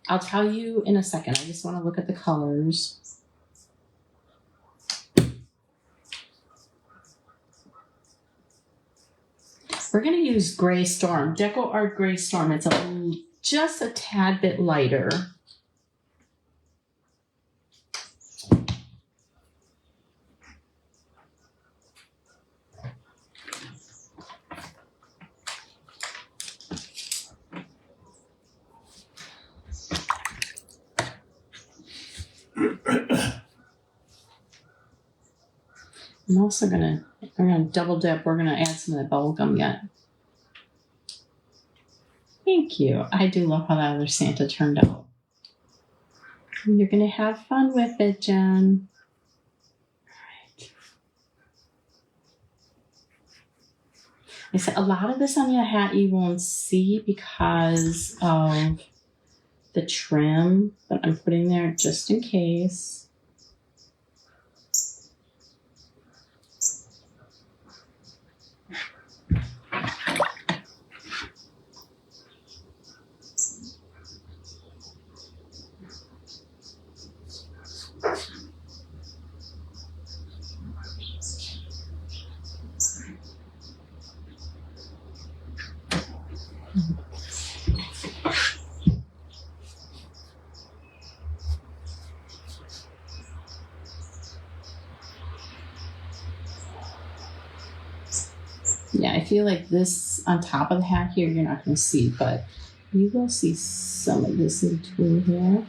I'll tell you in a second. I just want to look at the colors. We're going to use Gray Storm, Deco Art Gray Storm. It's just a tad bit lighter. I'm also we're gonna double dip. We're gonna add some of the bubble gum yet. Thank you. I do love how that other Santa turned out. You're gonna have fun with it, Jen. Alright. I said a lot of this on your hat you won't see because of the trim, but I'm putting there just in case. Yeah, I feel like this on top of the hat here, you're not going to see, but you will see some of this in between here.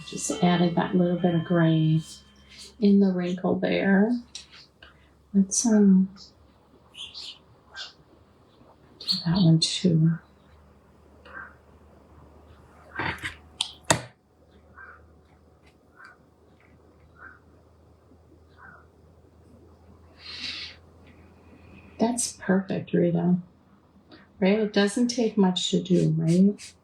Just added that little bit of gray in the wrinkle there. Let's do that one too. That's perfect, Rita. Right? It doesn't take much to do, right?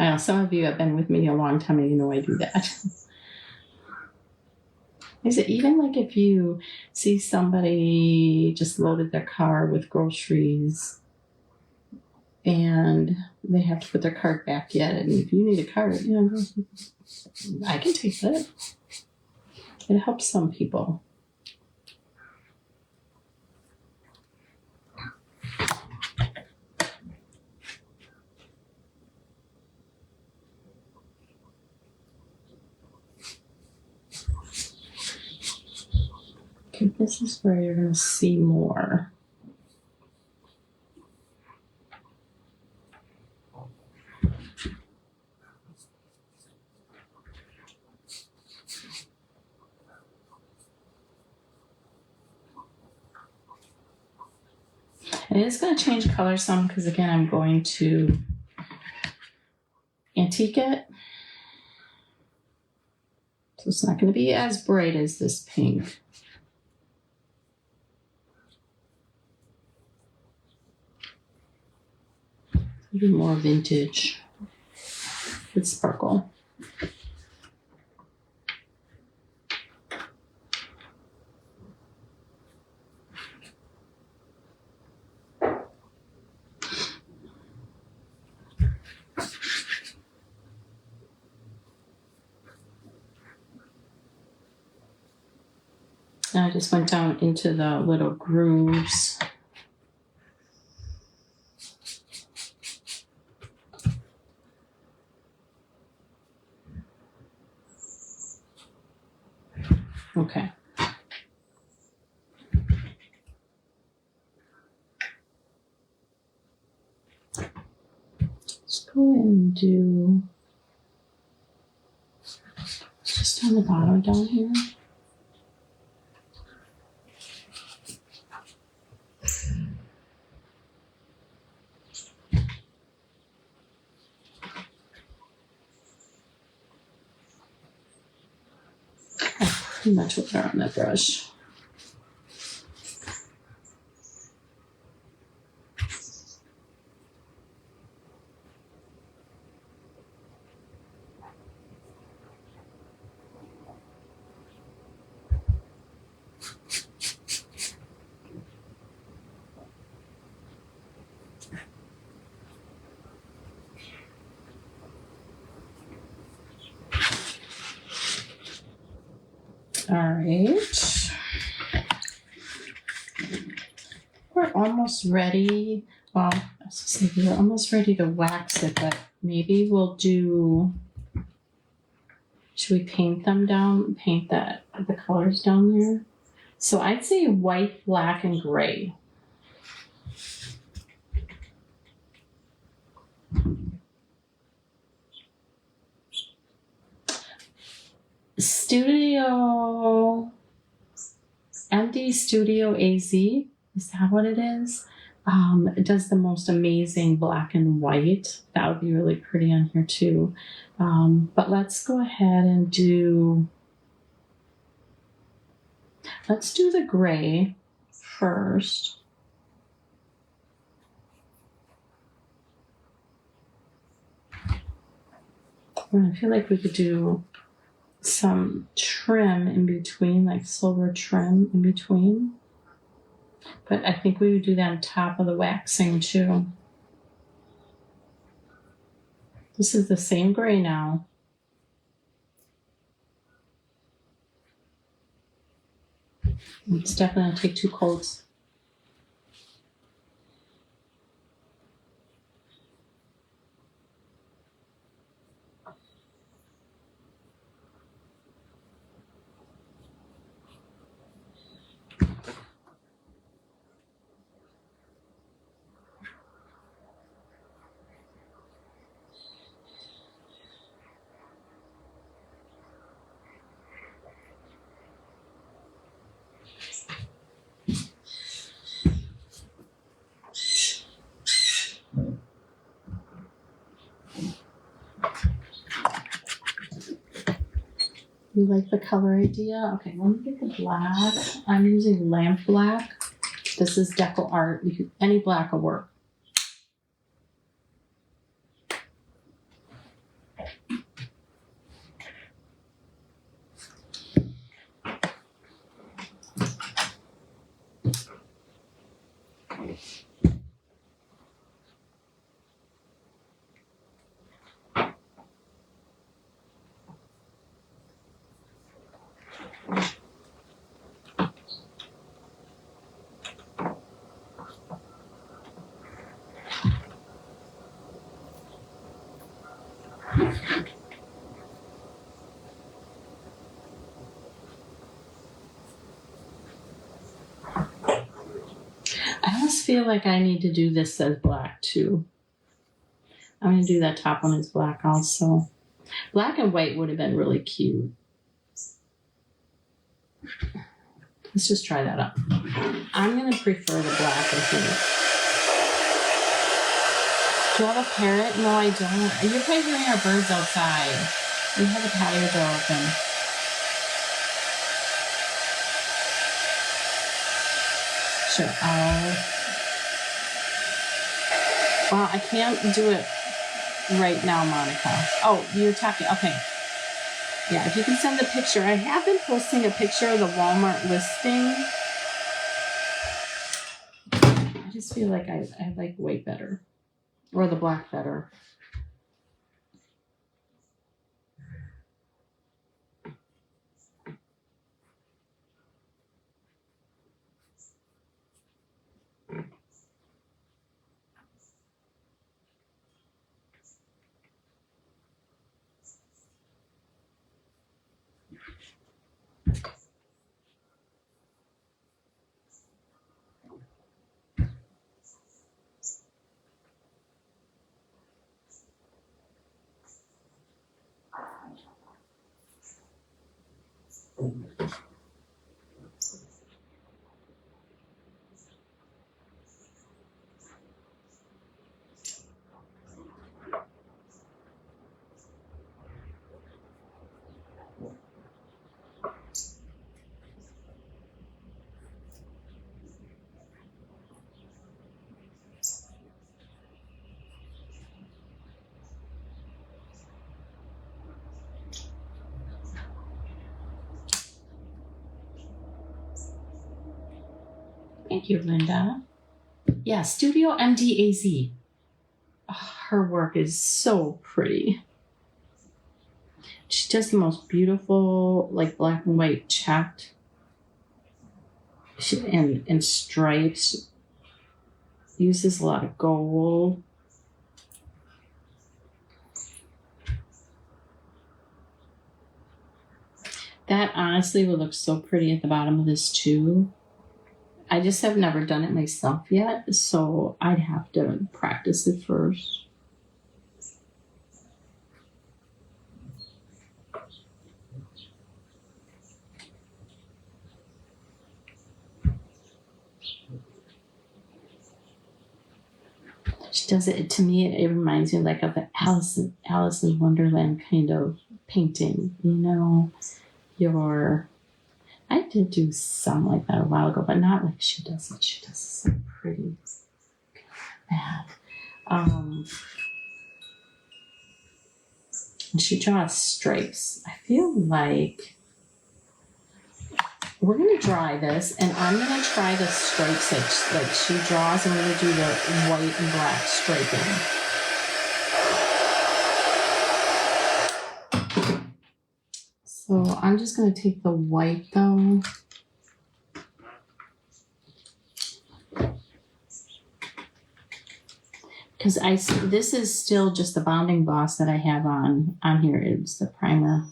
I know some of you have been with me a long time and you know I do that. Is it even like if you see somebody just loaded their car with groceries and they have to put their cart back yet, and if you need a cart, you know, I can take that. It helps some people. Okay, this is where you're going to see more. And it is going to change color some because, again, I'm going to antique it. So it's not going to be as bright as this pink. Maybe more vintage with sparkle. Now I just went down into the little grooves. Okay. Let's go ahead and do just on the bottom down here. Pretty much with her on that brush. right. We're almost ready. Well, I was gonna say we're almost ready to wax it, but maybe we'll do. Should we paint them down? Paint the colors down there. So I'd say white, black, and gray. MD Studio AZ, is that what it is? It does the most amazing black and white. That would be really pretty on here too. But let's go ahead and let's do the gray first. And I feel like we could do some trim in between, like silver trim in between. But I think we would do that on top of the waxing too. This is the same gray now. It's definitely going to take 2 coats. You like the color idea? Okay, let me get the black. I'm using lamp black. This is Deco Art. Any black will work. I almost feel like I need to do this as black too. I'm going to do that top one as black also. Black and white would have been really cute. Let's just try that up. I'm going to prefer the black, I think. Do you have a parrot? No, I don't. You're probably hearing our birds outside. We have the patio door open. Sure. Well, I can't do it right now, Monica. Oh, you're talking. Okay. Yeah, if you can send the picture. I have been posting a picture of the Walmart listing. I just feel like I like white better. Or the black better. Thank you, Linda. Yeah, Studio MDAZ. Oh, her work is so pretty. She does the most beautiful, like black and white checked and stripes. Uses a lot of gold. That honestly would look so pretty at the bottom of this too. I just have never done it myself yet, so I'd have to practice it first. She does it, to me, it reminds me like of the Alice in Wonderland kind of painting, you know, I did do some like that a while ago, but not like she does it. She does so pretty. Bad. And she draws stripes. I feel like we're gonna dry this, and I'm gonna try the stripes like she draws, and we're gonna do the white and black striping. So I'm just gonna take the white though. Because this is still just the bonding gloss that I have on here. It's the primer.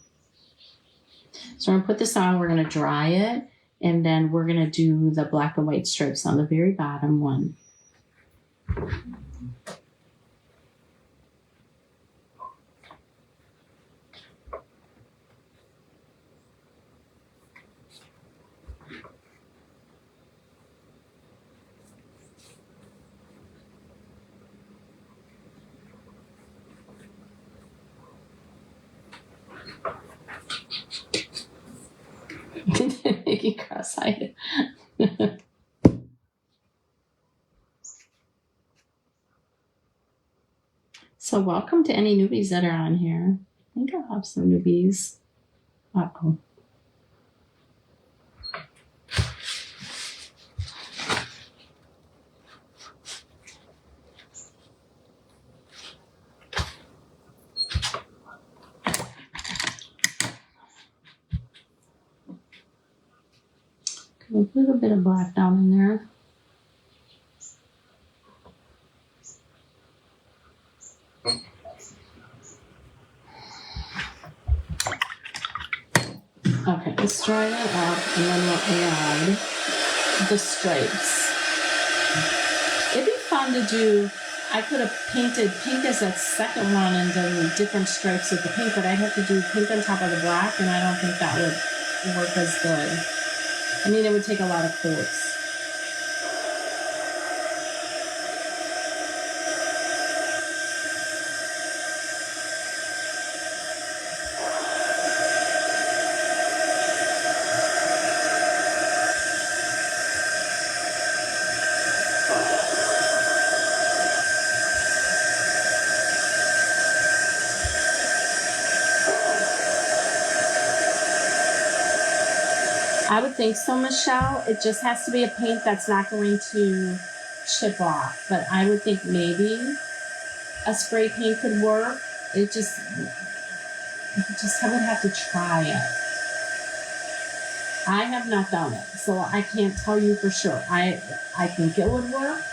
So I'm gonna put this on, we're gonna dry it, and then we're gonna do the black and white stripes on the very bottom one. Making cross-eyed. So welcome to any newbies that are on here. I think I'll have some newbies. Uh-oh. A little bit of black down in there. Okay, let's dry that up, and then we'll add the stripes. It'd be fun to do. I could have painted pink as that second one and done different stripes with the pink, but I'd have to do pink on top of the black, and I don't think that would work as good. I mean, it would take a lot of coats. I would think so, Michelle. It just has to be a paint that's not going to chip off. But I would think maybe a spray paint could work. I would have to try it. I have not done it, so I can't tell you for sure. I think it would work,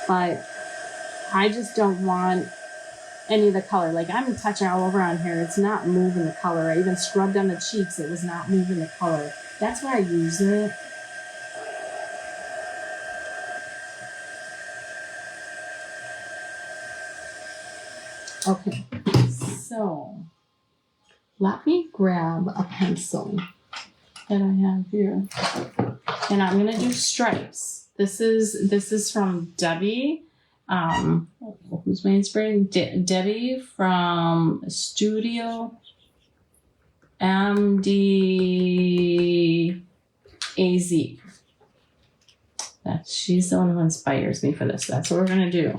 but I just don't want any of the color. Like, I'm touching all over on here. It's not moving the color. I even scrubbed on the cheeks. It was not moving the color. That's why I use it. Okay, so let me grab a pencil that I have here, and I'm gonna do stripes. This is from Debbie. Who's my inspiration? Debbie from Studio MDAZ. She's the one who inspires me for this. That's what we're gonna do.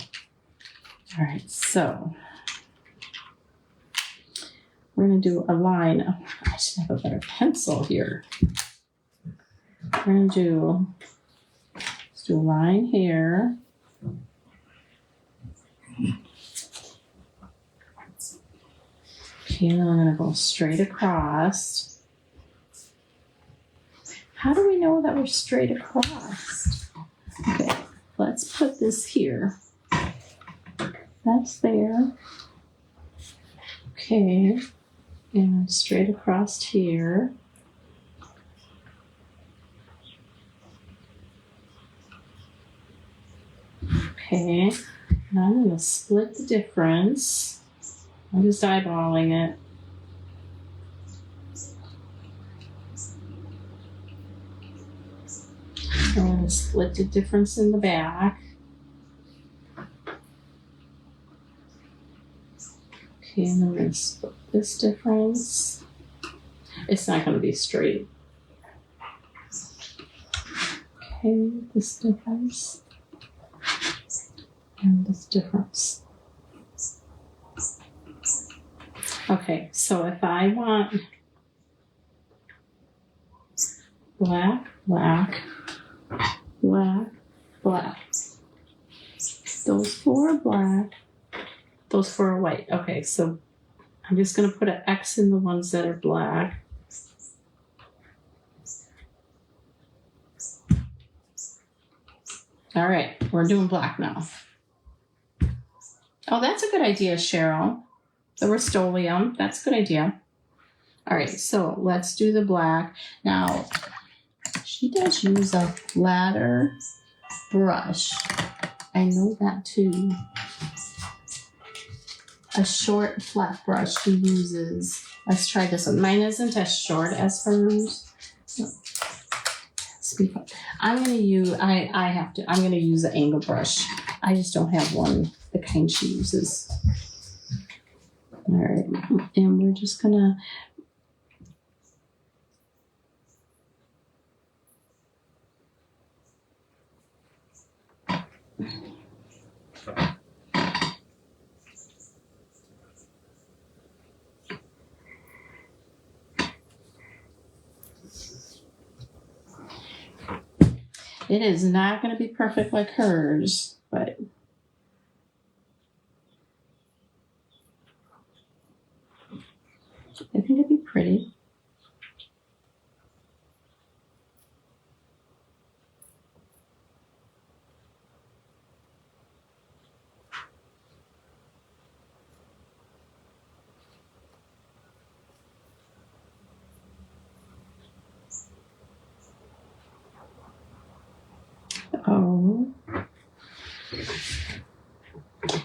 All right, so we're gonna do a line. Oh, I should have a better pencil here. We're gonna let's do a line here. Okay, and then I'm gonna go straight across. How do we know that we're straight across? Okay, let's put this here. That's there. Okay, and straight across here. Okay, now I'm going to split the difference. I'm just eyeballing it. I'm going to split the difference in the back. Okay, and I'm going to split this difference. It's not going to be straight. Okay, this difference. And this difference. Okay, so if I want black, black, black, black. Those four are black. Those four are white. Okay, so I'm just going to put an X in the ones that are black. All right, we're doing black now. Oh, that's a good idea, Cheryl. The Rust-Oleum, that's a good idea. All right, so let's do the black. Now, she does use a flatter brush. I know that too. A short flat brush she uses. Let's try this one. Mine isn't as short as hers. Speak up. I'm gonna use an angle brush. I just don't have one, the kind she uses. All right, and we're just gonna it is not going to be perfect like hers, but I think it'd be pretty. Oh.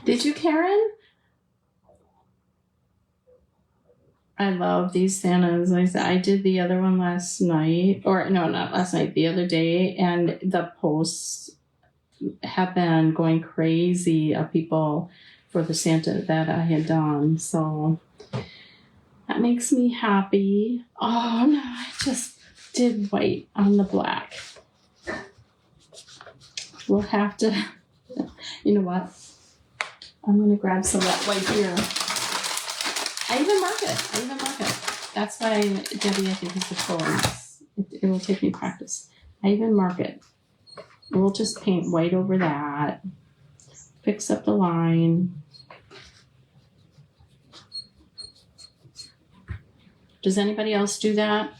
Did you, Karen? I love these Santas. I did the other one last night, or no, not last night, the other day, and the posts have been going crazy of people for the Santa that I had done. So that makes me happy. Oh no, I just did white on the black. We'll have to, you know what? I'm going to grab some of that white here. I even mark it. That's why Debbie, I think, is the pro. It will take me practice. I even mark it. We'll just paint white over that. Fix up the line. Does anybody else do that?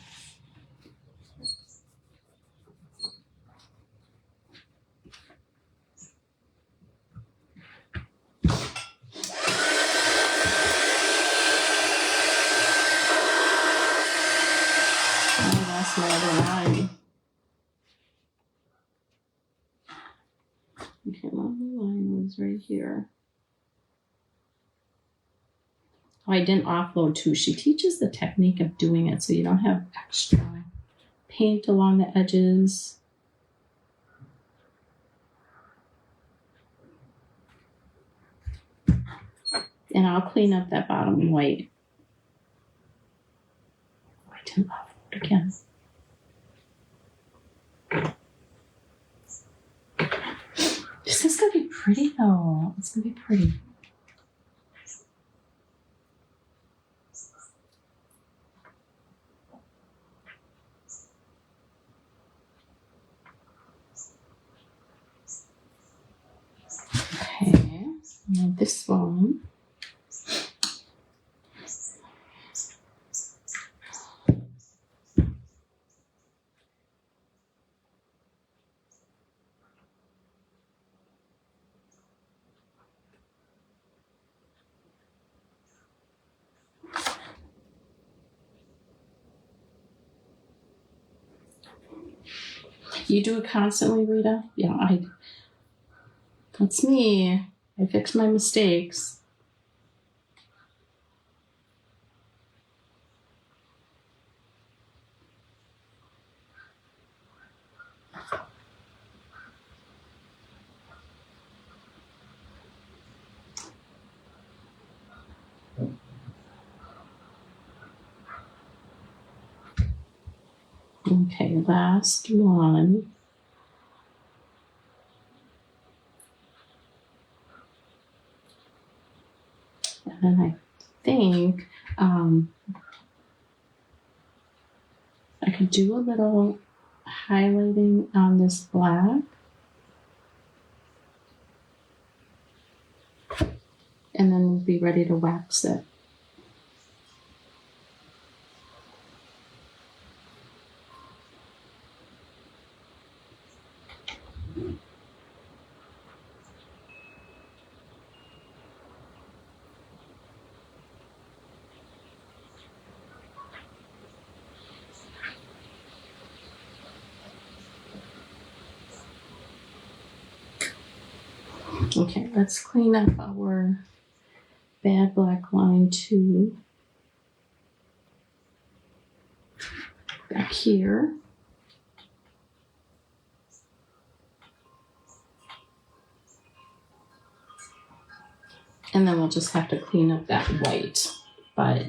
My other line. Okay, my other line was right here. Oh, I didn't offload too. She teaches the technique of doing it so you don't have extra paint along the edges. And I'll clean up that bottom white. Oh, I didn't offload again. This is going to be pretty, though. It's going to be pretty. Okay, now this one. You do it constantly, Rita? Yeah, that's me. I fix my mistakes. Okay, last one. And then I think I could do a little highlighting on this black. And then we'll be ready to wax it. Okay, let's clean up our bad black line too. Back here. And then we'll just have to clean up that white. But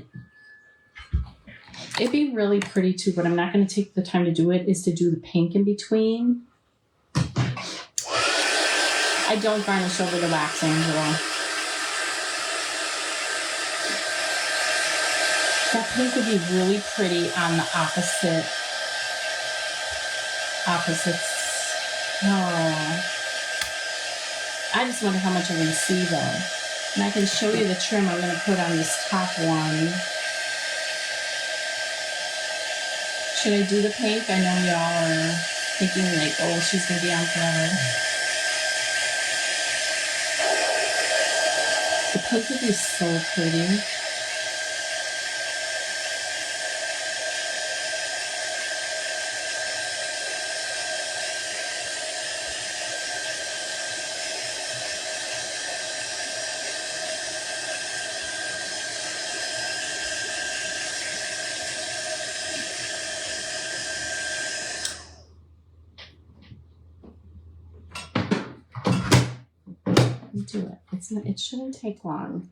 it'd be really pretty too, but I'm not going to take the time to do it, is to do the pink in between. I don't varnish over the wax, Angela. That pink would be really pretty on the opposites. Oh. I just wonder how much I'm going to see though. And I can show you the trim I'm going to put on this top one. Should I do the pink? I know y'all are thinking like, oh, she's going to be on forever. The pink would be so pretty. Do it. It shouldn't take long.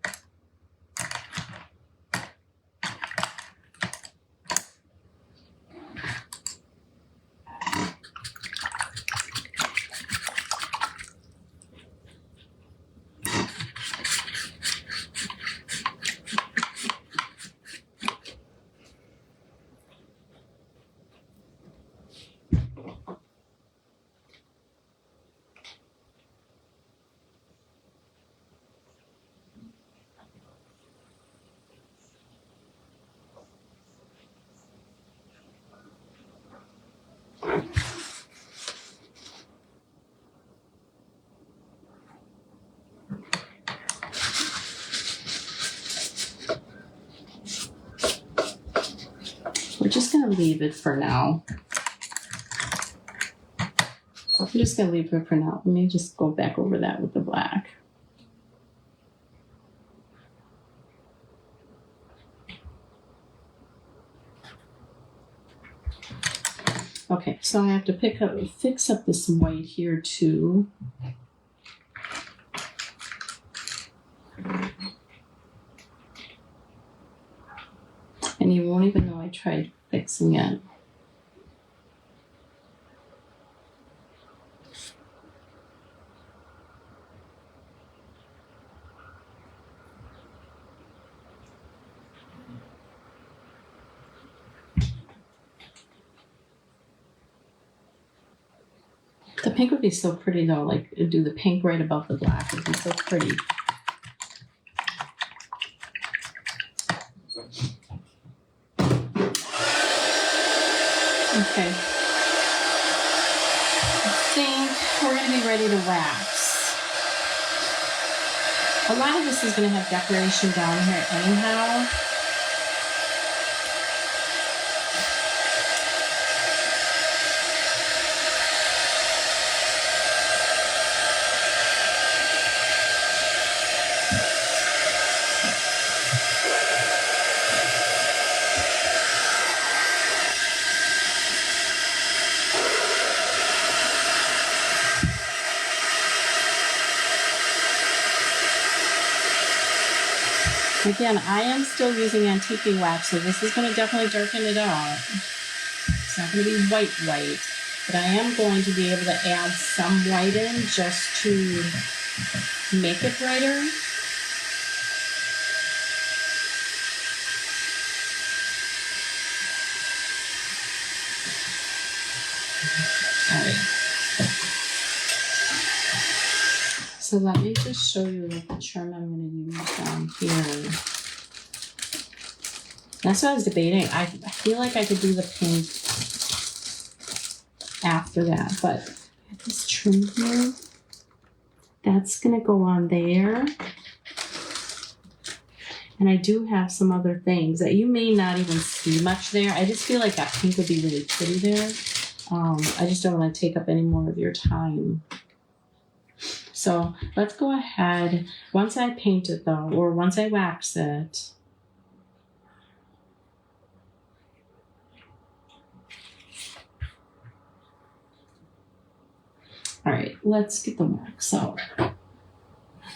We're just going to leave it for now. I'm just going to leave it for now. Let me just go back over that with the black. Okay, so I have to fix up this white here too. And you won't even know I tried fixing it. The pink would be so pretty though, like do the pink right above the black. It would be so pretty. Okay. I think we're going to be ready to wax. A lot of this is going to have decoration down here anyhow. Again, I am still using antiquing wax, so this is going to definitely darken it up. It's not going to be white, but I am going to be able to add some white in just to make it brighter. All right. So let me just show you the trim I'm going to use down here. That's what I was debating. I feel like I could do the pink after that, but I have this trim here. That's going to go on there. And I do have some other things that you may not even see much there. I just feel like that pink would be really pretty there. I just don't want to take up any more of your time. So let's go ahead. Once I paint it though, or once I wax it, all right, let's get the wax out.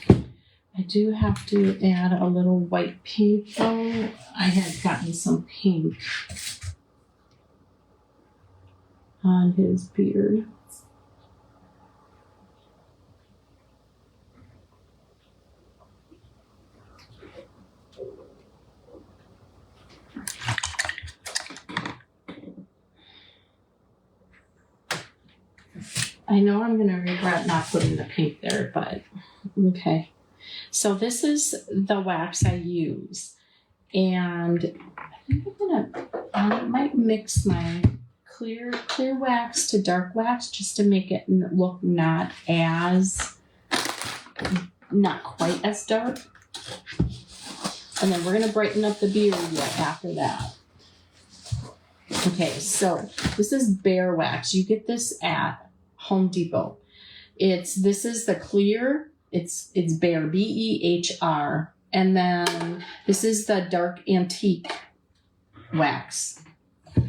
I do have to add a little white paint though. I had gotten some pink on his beard. I know I'm going to regret not putting the pink there, but okay. So this is the wax I use. And I think I'm going to, I might mix my clear wax to dark wax just to make it look not quite as dark. And then we're going to brighten up the beard yet after that. Okay, so this is Bear Wax. You get this at Home Depot. This is the clear. It's Bear, B-E-H-R. And then this is the dark antique wax. You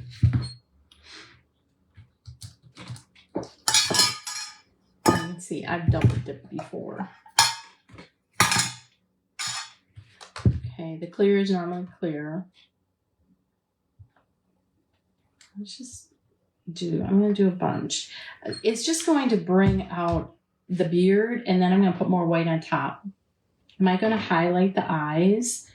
can see I've double dipped before. Okay, the clear is normally clear. I'm going to do a bunch. It's just going to bring out the beard, and then I'm going to put more white on top. Am I going to highlight the eyes?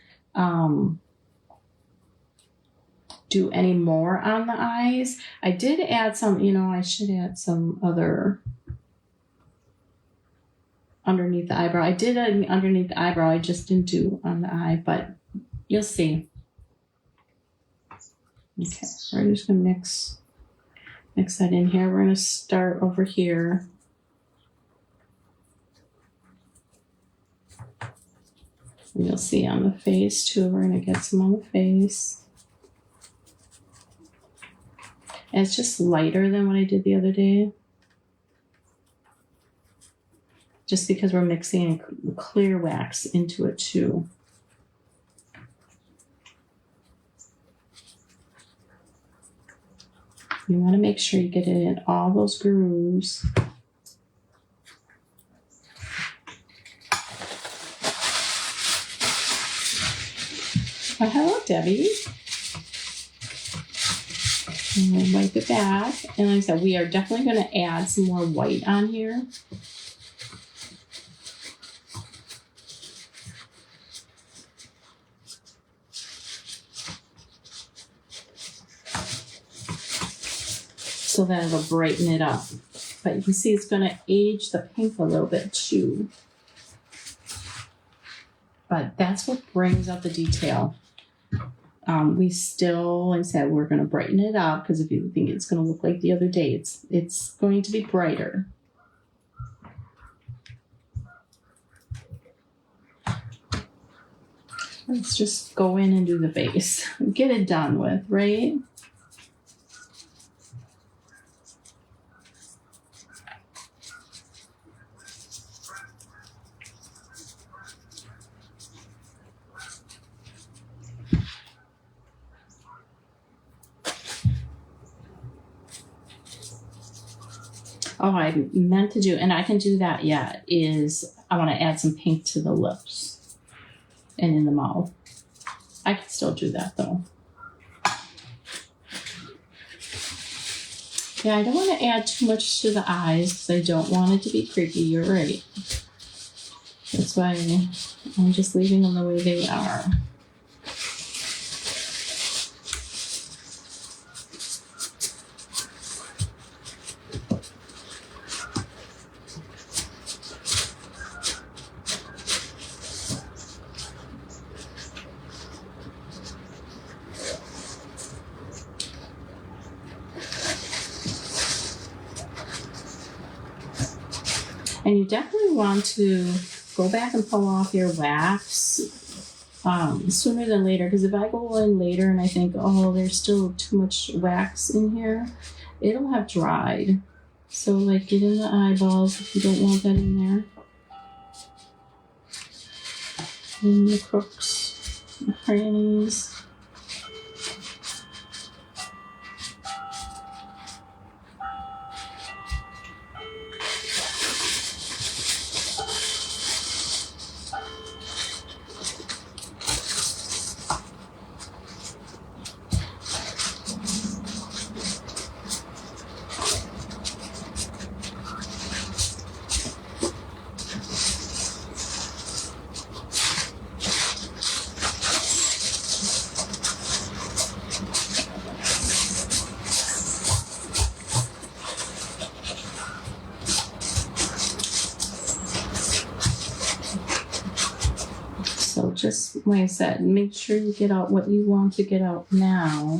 Do any more on the eyes? I did add some, I should add some other underneath the eyebrow. I did underneath the eyebrow. I just didn't do on the eye, but you'll see. Okay, we're just going to mix that in here. We're going to start over here. And you'll see on the face too. We're going to get some on the face. And it's just lighter than what I did the other day. Just because we're mixing clear wax into it too. You want to make sure you get it in all those grooves. Oh, hello, Debbie. And we'll wipe it back. And like I said, we are definitely going to add some more white on here. So that it'll brighten it up. But you can see it's going to age the pink a little bit too. But that's what brings out the detail. We still, like I said, we're going to brighten it up because if you think it's going to look like the other day, it's going to be brighter. Let's just go in and do the base. Get it done with, right? Oh, I meant to do, and I can do that yet, is I want to add some pink to the lips. and in the mouth. I can still do that though. Yeah, I don't want to add too much to the eyes because I don't want it to be creepy. You're right. That's why I'm just leaving them the way they are. And you definitely want to go back and pull off your wax sooner than later. Because if I go in later and I think, oh, there's still too much wax in here, it'll have dried. So like get in the eyeballs if you don't want that in there. In the crooks, the crannies. So just like I said, make sure you get out what you want to get out now.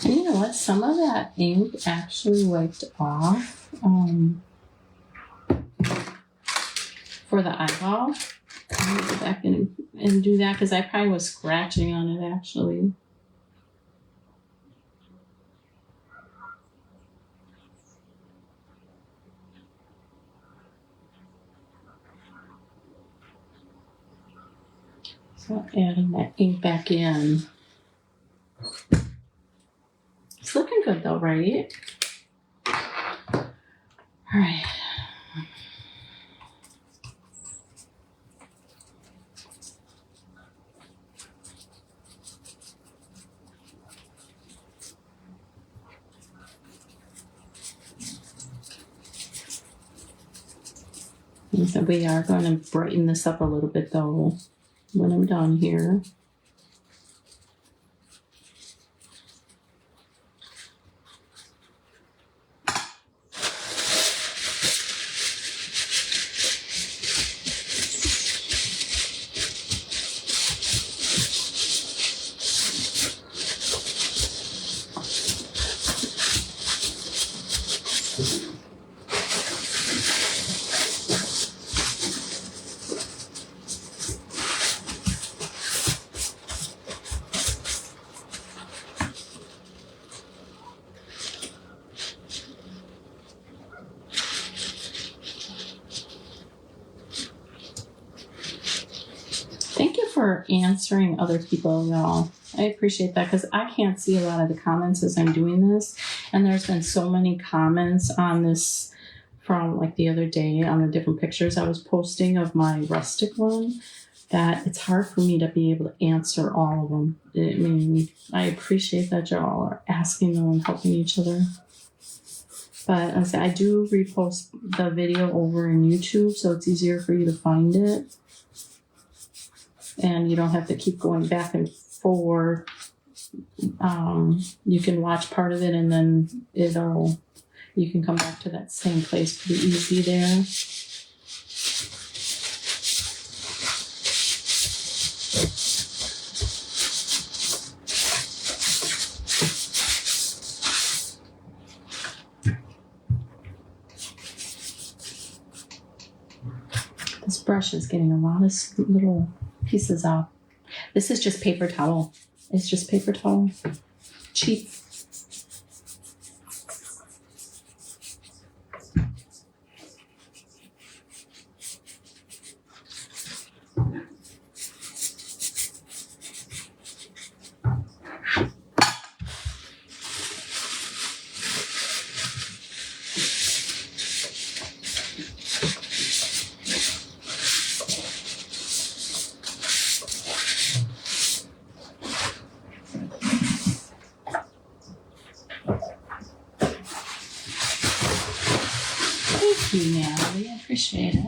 And you know what? Some of that ink actually wiped off. For the eyeball. I'm gonna go back in and do that because I probably was scratching on it actually. So adding that ink back in. It's looking good though, right? All right. So we are going to brighten this up a little bit though when I'm done here. Thank you for answering other people, y'all. I appreciate that because I can't see a lot of the comments as I'm doing this. And there's been so many comments on this from like the other day on the different pictures I was posting of my rustic one that it's hard for me to be able to answer all of them. I mean, I appreciate that y'all are asking them and helping each other. But as I do repost the video over in YouTube, so it's easier for you to find it. And you don't have to keep going back and forth. You can watch part of it and then you can come back to that same place pretty easy there. This brush is getting a lot of little pieces off. This is just paper towel. It's just paper towel. Cheap. you, Natalie. I appreciate it.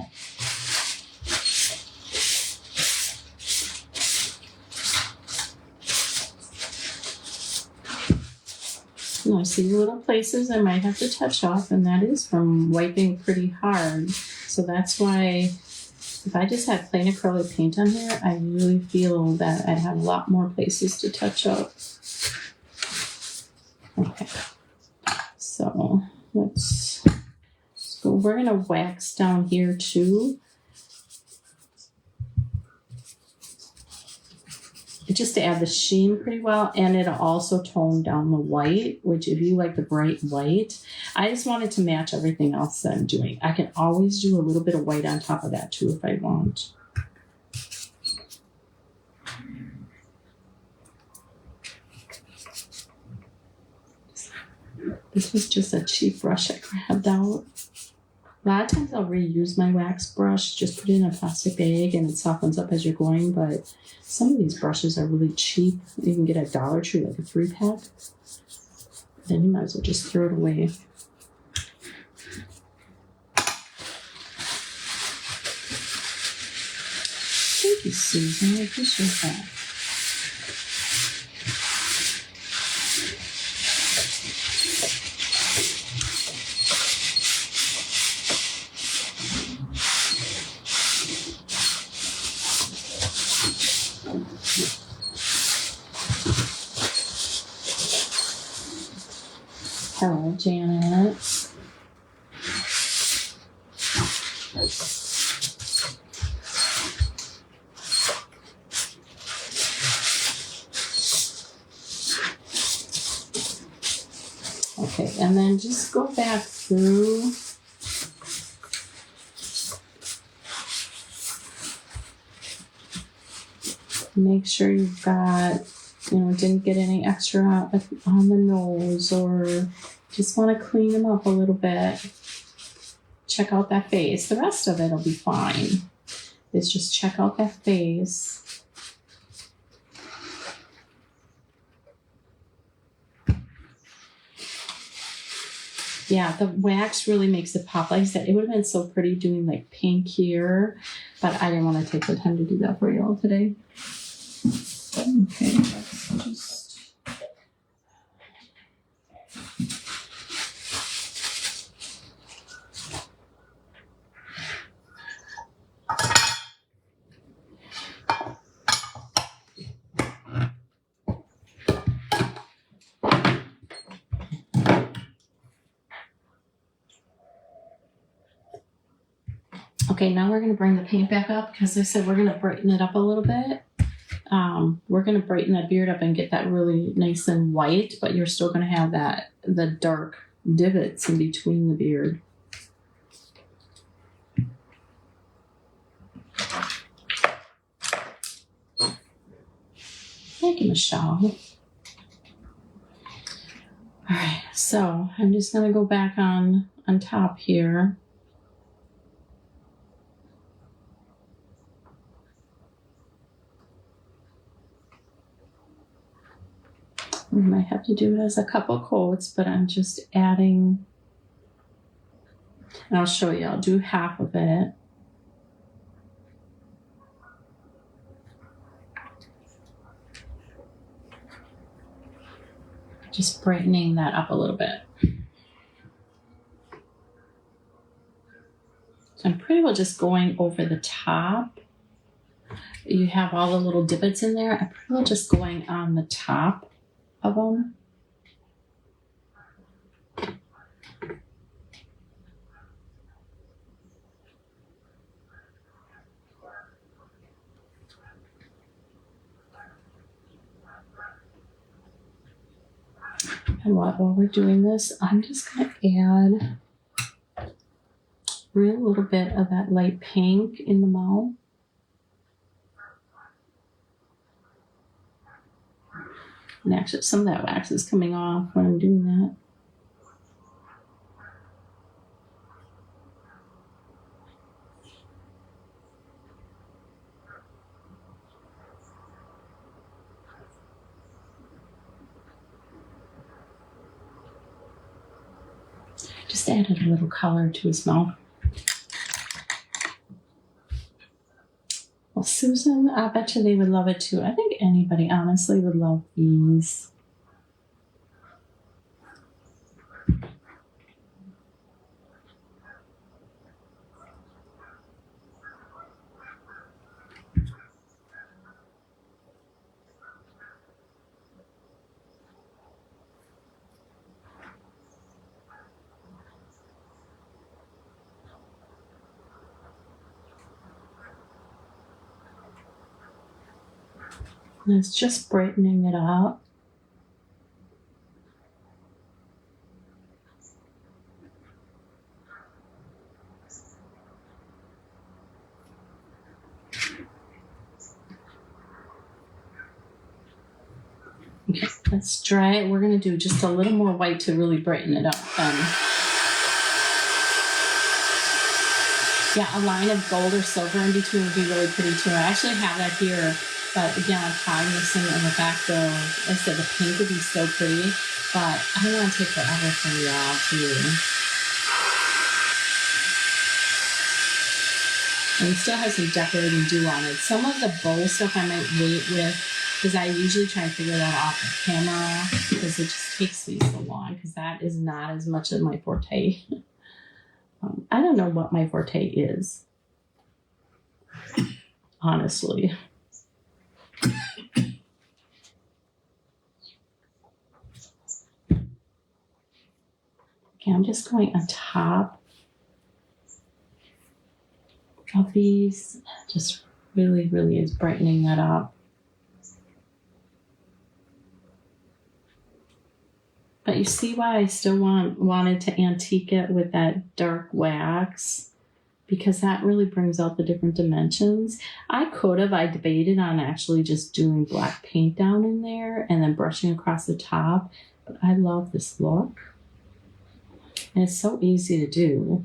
I see little places I might have to touch off, and that is from wiping pretty hard. So that's why if I just had plain acrylic paint on here, I really feel that I'd have a lot more places to touch up. Okay, so let's go. We're gonna wax down here too. Just to add the sheen pretty well, and it'll also tone down the white, which if you like the bright white, I just wanted to match everything else that I'm doing. I can always do a little bit of white on top of that too if I want. This was just a cheap brush I grabbed out. A lot of times I'll reuse my wax brush, just put it in a plastic bag and it softens up as you're going, but some of these brushes are really cheap. You can get at Dollar Tree, like a 3-pack. Then you might as well just throw it away. Thank you, Susan. I appreciate that. Hello, Janet. Okay, and then just go back through. Make sure you've got, didn't get any extra on the nose, or just want to clean them up a little bit. Check out that face. The rest of it will be fine. It's just check out that face. Yeah, the wax really makes it pop. Like I said, it would have been so pretty doing like pink here, but I didn't want to take the time to do that for y'all today. Okay, let's just... Okay, now we're going to bring the paint back up because I said we're going to brighten it up a little bit. We're going to brighten that beard up and get that really nice and white, but you're still going to have the dark divots in between the beard. Thank you, Michelle. All right, so I'm just going to go back on top here. We might have to do it as a couple coats, but I'm just adding, and I'll show you, I'll do half of it. Just brightening that up a little bit. So I'm pretty well just going over the top. You have all the little divots in there. I'm pretty well just going on the top of them. And while we're doing this, I'm just going to add real little bit of that light pink in the mouth. And actually, some of that wax is coming off when I'm doing that. Just added a little color to his mouth. Susan, I bet you they would love it too. I think anybody honestly would love these. And it's just brightening it up. Okay, let's dry it. We're going to do just a little more white to really brighten it up then. Yeah, a line of gold or silver in between would be really pretty too. I actually have that here, but again, I'm cognizant of the fact of, like I said, the pink would be so pretty, but I don't want to take forever from y'all too. And we still have some decorating due on it. Some of the bow stuff I might wait with, because I usually try and figure that out off camera, because it just takes me so long, because that is not as much of my forte. I don't know what my forte is, honestly. Okay, I'm just going on top of these. Just really, really is brightening that up. But you see why I still wanted to antique it with that dark wax, because that really brings out the different dimensions. I debated on actually just doing black paint down in there and then brushing across the top, but I love this look. And it's so easy to do.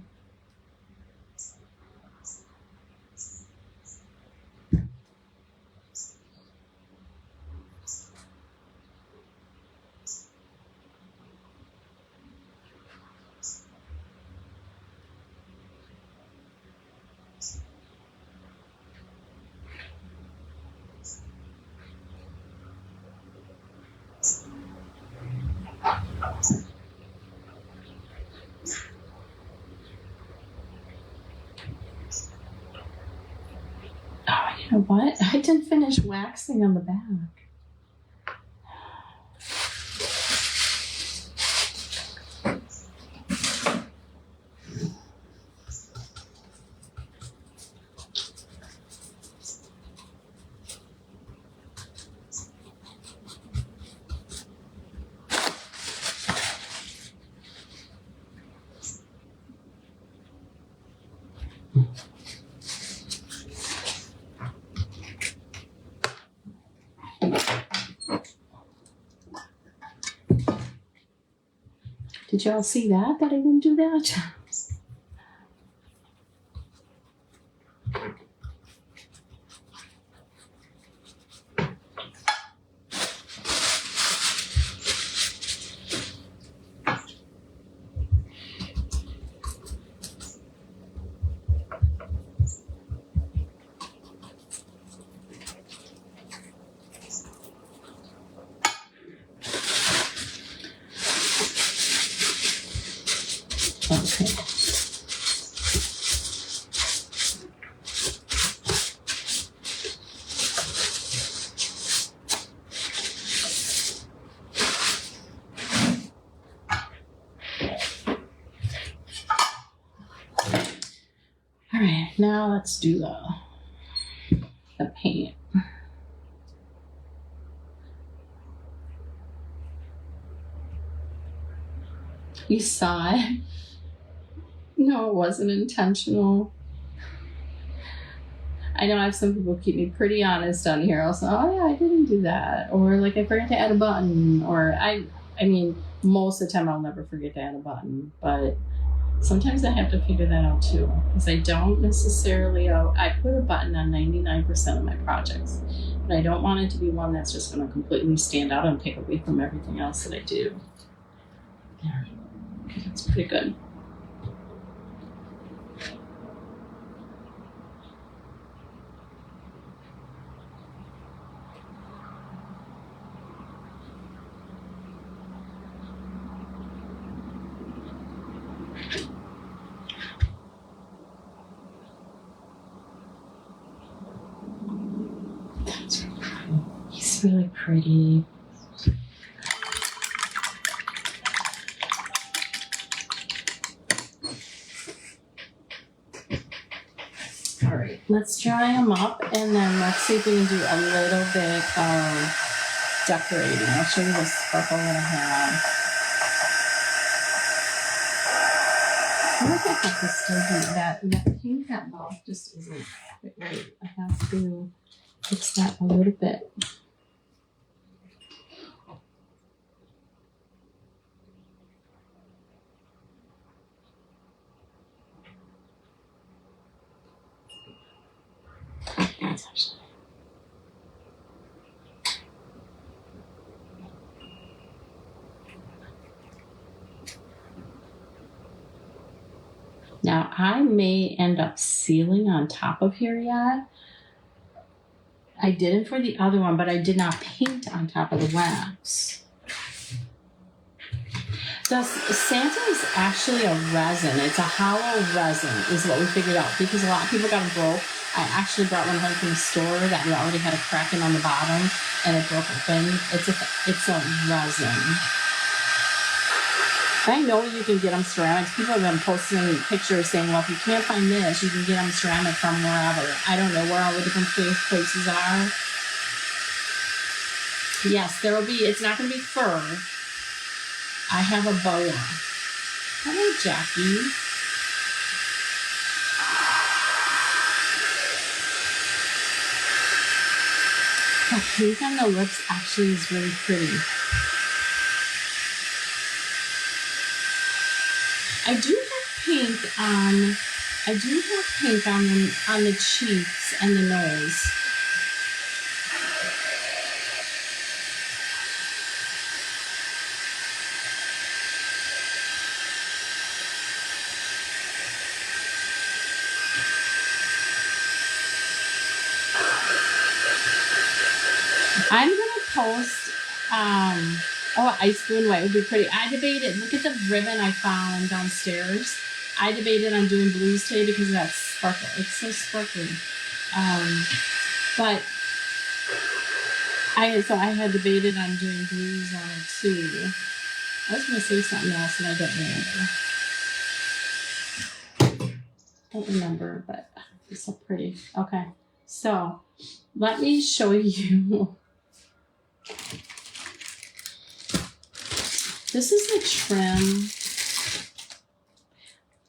Oh, you know what? I didn't finish waxing on the back. Did y'all see that I didn't do that? Okay. All right, now let's do the paint. You saw it? No, it wasn't intentional. I know I have some people keep me pretty honest on here. Also, oh yeah, I didn't do that. Or like I forgot to add a button. Or I mean, most of the time I'll never forget to add a button. But sometimes I have to figure that out too. Because I don't necessarily, I put a button on 99% of my projects. But I don't want it to be one that's just going to completely stand out and take away from everything else that I do. Yeah. Okay, that's pretty good. It's really pretty. All right, let's dry them up, and then let's see if we can do a little bit of decorating. I'll show you the sparkle that I have. I think I have to still do that. That pink, that bulb just isn't quite right. I have to fix that a little bit. That's actually. Now, I may end up sealing on top of here yet. I didn't for the other one, but I did not paint on top of the wax. The Santa is actually a resin. It's a hollow resin is what we figured out, because a lot of people got them broke. I actually brought one home from the store that already had a cracking on the bottom, and it broke open. It's a resin. I know you can get them ceramics. People have been posting pictures saying, well, if you can't find this, you can get them ceramic from wherever. I don't know where all the different places are. Yes, there will be, it's not going to be fur. I have a boa. Hello, Jackie. The pink on the lips actually is really pretty. I do have pink on the cheeks and the nose. I'm gonna post ice blue and white would be pretty. I debated, look at the ribbon I found downstairs. I debated on doing blues today because of that sparkle. It's so sparkly. But I had debated on doing blues on it too. I was gonna say something else and I don't remember, but it's so pretty. Okay, so let me show you. This is the trim.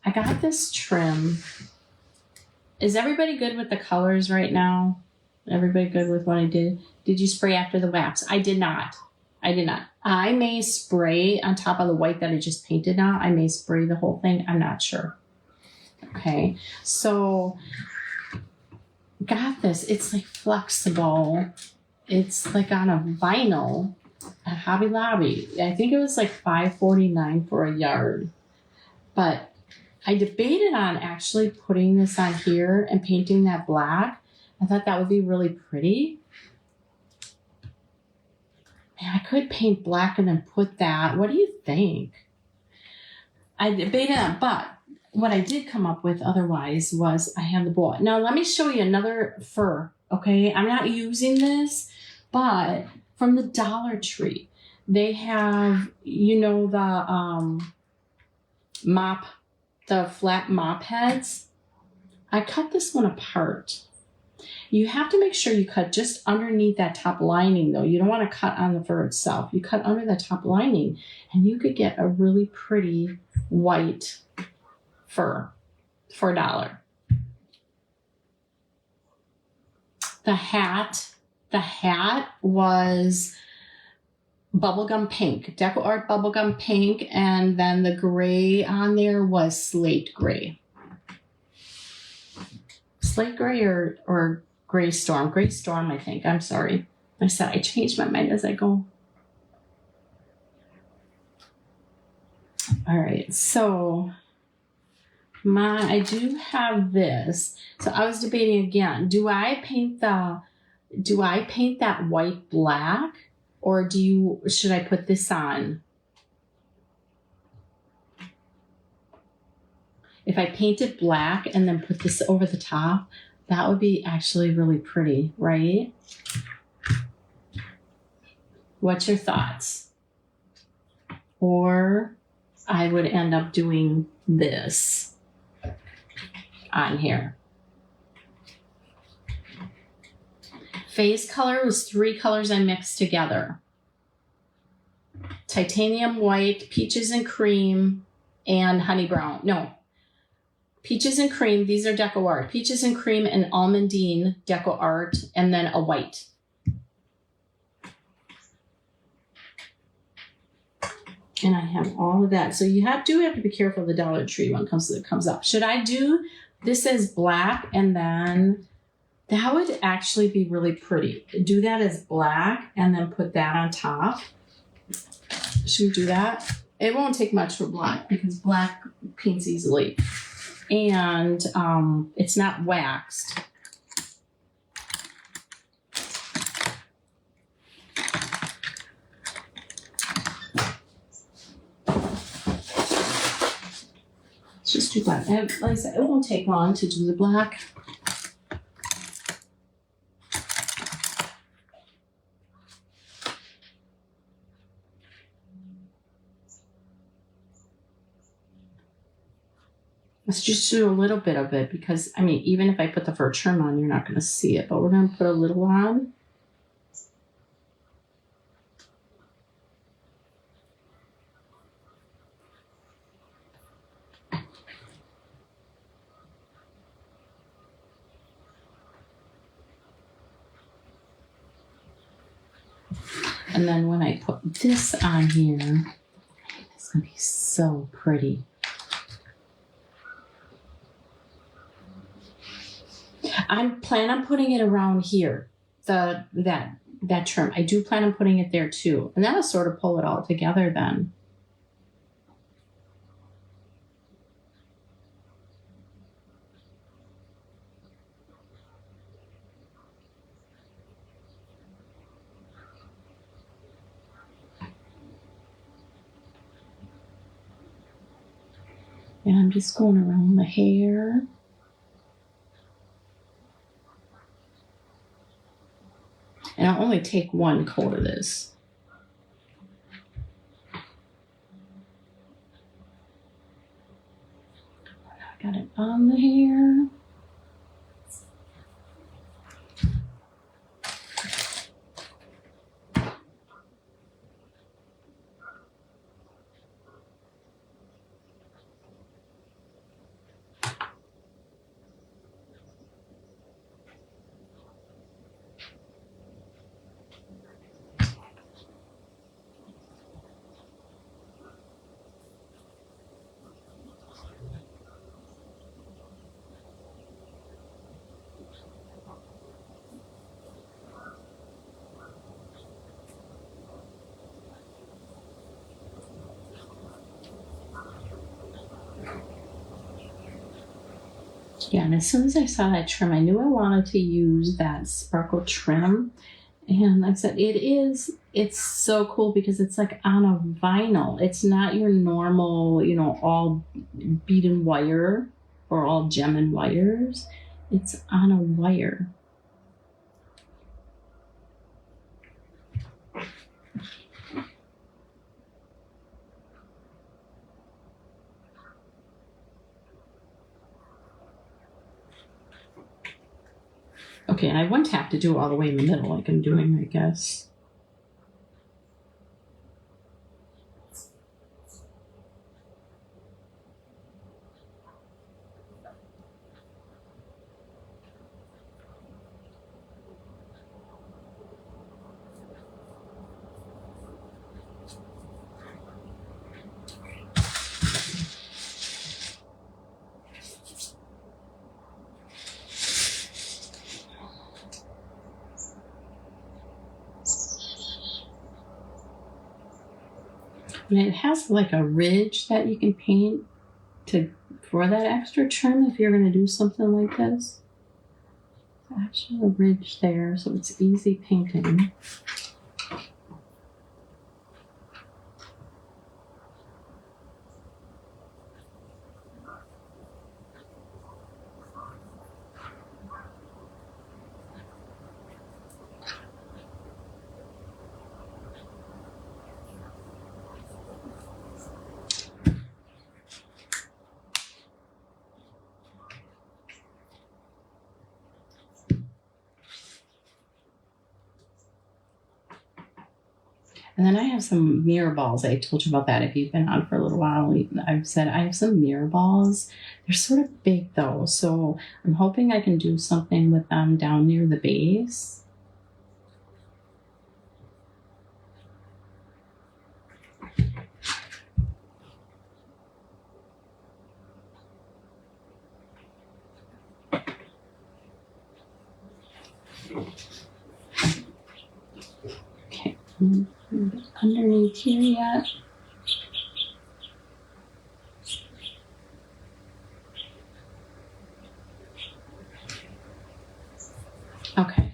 I got this trim. Is everybody good with the colors right now? Everybody good with what I did? Did you spray after the wax? I did not. I may spray on top of the white that I just painted now. I may spray the whole thing. I'm not sure. Okay, so got this. It's like flexible. It's like on a vinyl at Hobby Lobby. I think it was like $5.49 for a yard. But I debated on actually putting this on here and painting that black. I thought that would be really pretty. Man, I could paint black and then put that. What do you think? I debated on, but what I did come up with otherwise was I have the boa. Now let me show you another fur, okay? I'm not using this, but from the Dollar Tree, they have, the mop, the flat mop heads. I cut this one apart. You have to make sure you cut just underneath that top lining though. You don't want to cut on the fur itself. You cut under the top lining and you could get a really pretty white fur for $1. The hat was bubblegum pink, Deco Art bubblegum pink, and then the gray on there was slate gray. Slate gray or gray storm? Gray storm, I think. I'm sorry. I said I changed my mind as I go. All right, so I do have this. So I was debating again. Do I paint that white black, or should I put this on? If I paint it black and then put this over the top, that would be actually really pretty, right? What's your thoughts? Or I would end up doing this on here. Phase color was 3 colors I mixed together. Titanium white, peaches and cream, and honey brown. No, peaches and cream. These are Deco Art. Peaches and cream and almondine Deco Art, and then a white. And I have all of that. So you do have to be careful of the Dollar Tree when it comes up. Should I do this as black and then that would actually be really pretty. Do that as black and then put that on top. Should we do that? It won't take much for black because black paints easily. And it's not waxed. Let's just do black. Like I said, it won't take long to do the black. Let's just do a little bit of it because, I mean, even if I put the fur trim on, you're not going to see it, but we're going to put a little on. And then when I put this on here, it's going to be so pretty. I'm plan on putting it around here, that trim. I do plan on putting it there too. And that'll sort of pull it all together then. And I'm just going around the hair. And I'll only take one coat of this. I got it on the hair. Yeah, and as soon as I saw that trim, I knew I wanted to use that sparkle trim. And like I said, it's so cool because it's like on a vinyl. It's not your normal, all beaten wire or all gem and wires. It's on a wire. Okay, and I wouldn't have to do it all the way in the middle like I'm doing, I guess. And it has like a ridge that you can paint for that extra trim if you're going to do something like this. There's actually a ridge there, so it's easy painting. And then I have some mirror balls. I told you about that. If you've been on for a little while, I've said I have some mirror balls. They're sort of big though, so I'm hoping I can do something with them down near the base. Okay, underneath here yet. Okay.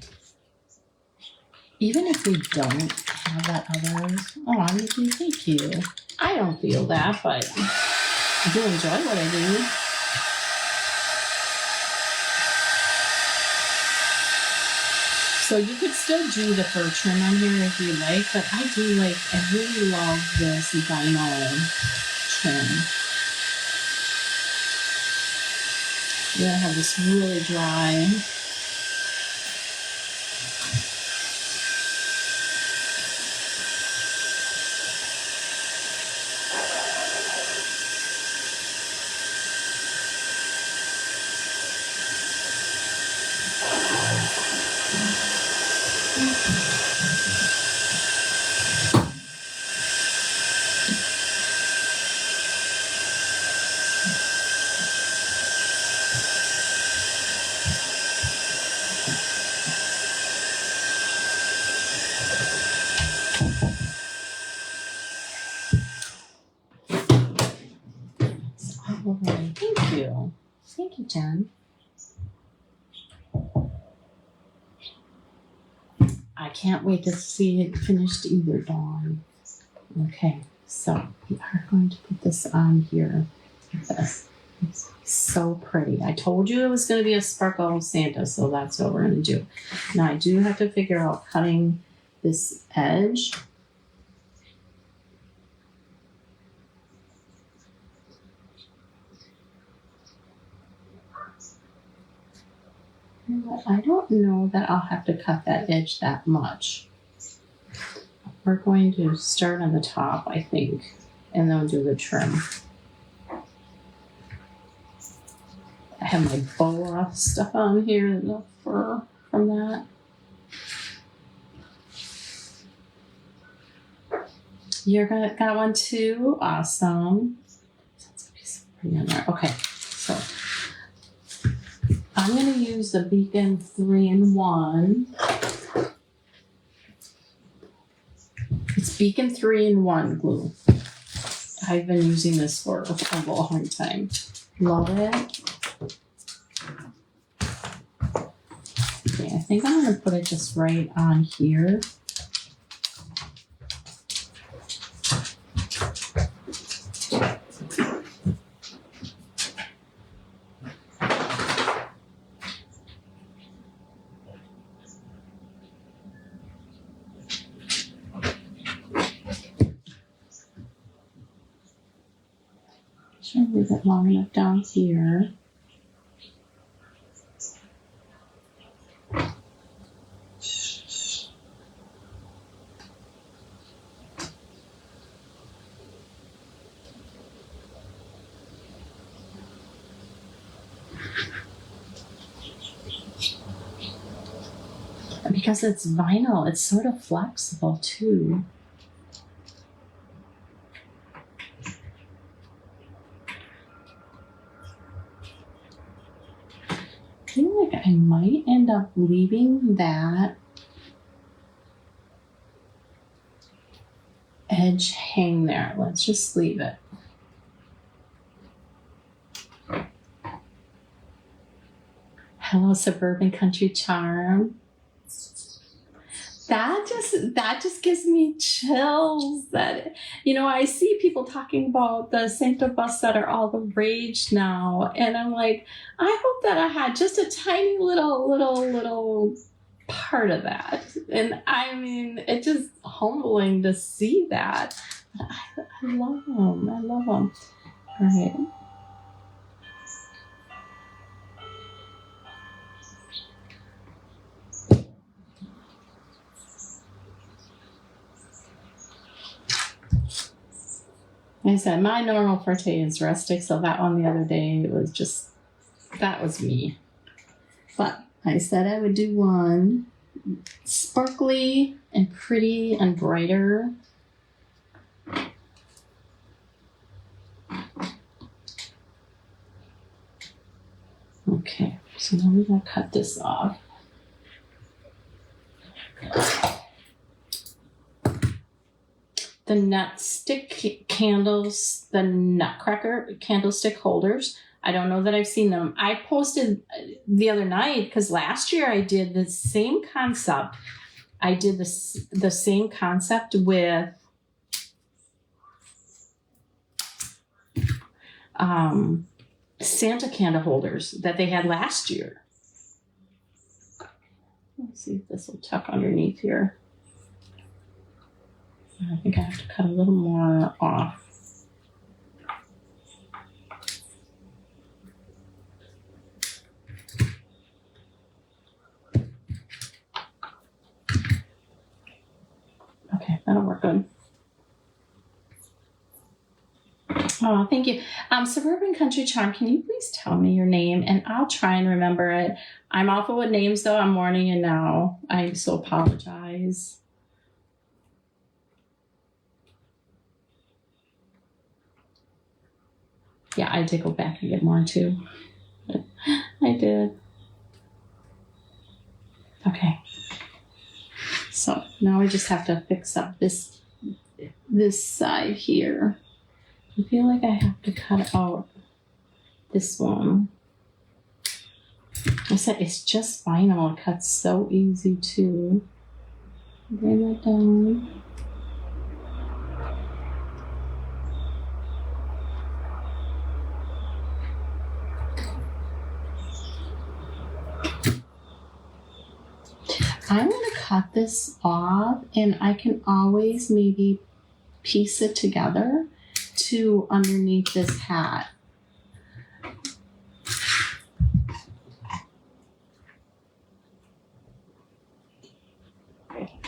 Even if we don't have that others, oh, Nikki, thank you. I don't feel that, but I do enjoy what I do. So you could still do the fur trim on here if you like, but I really love this vinyl trim. You're gonna have this really dry. All right, thank you. Thank you, Jen. I can't wait to see it finished either, Dawn. Okay, so we are going to put this on here. This. It's so pretty. I told you it was going to be a sparkle Santa, so that's what we're going to do. Now I do have to figure out cutting this edge. I don't know that I'll have to cut that edge that much. We're going to start on the top, I think, and then we'll do the trim. I have my boa stuff on here, the fur from that. You're got one too? Awesome. That's gonna be so pretty on there. Okay, so I'm gonna use the Beacon 3-in-1. It's Beacon 3-in-1 glue. I've been using this for a long time. Love it. Okay, I think I'm gonna put it just right on here. Should leave it long enough down here. Because it's vinyl, it's sort of flexible too. I feel like I might end up leaving that edge hang there. Let's just leave it. Hello, Suburban Country Charm. That just gives me chills. That, you know, I see people talking about the Santa bus that are all the rage now, and I'm like, I hope that I had just a tiny little part of that. And I mean, it's just humbling to see that. But I love them. I love them. All right. Like I said, my normal forte is rustic, so that one the other day was just, that was me. But I said I would do one sparkly and pretty and brighter. Okay, so now we're going to cut this off. The nutstick candles, the nutcracker candlestick holders. I don't know that I've seen them. I posted the other night because last year I did the same concept. I did the same concept with Santa candle holders that they had last year. Let's see if this will tuck underneath here. I think I have to cut a little more off. Okay, that'll work good. Oh, thank you. Suburban Country Charm, can you please tell me your name? And I'll try and remember it. I'm awful with names, though. I'm mourning it now. I so apologize. Yeah, I did go back and get more, too. I did. Okay. So now I just have to fix up this side here. I feel like I have to cut out this one. I said it's just vinyl. It cuts so easy too. Bring that down. I'm going to cut this off, and I can always maybe piece it together to underneath this hat. Okay.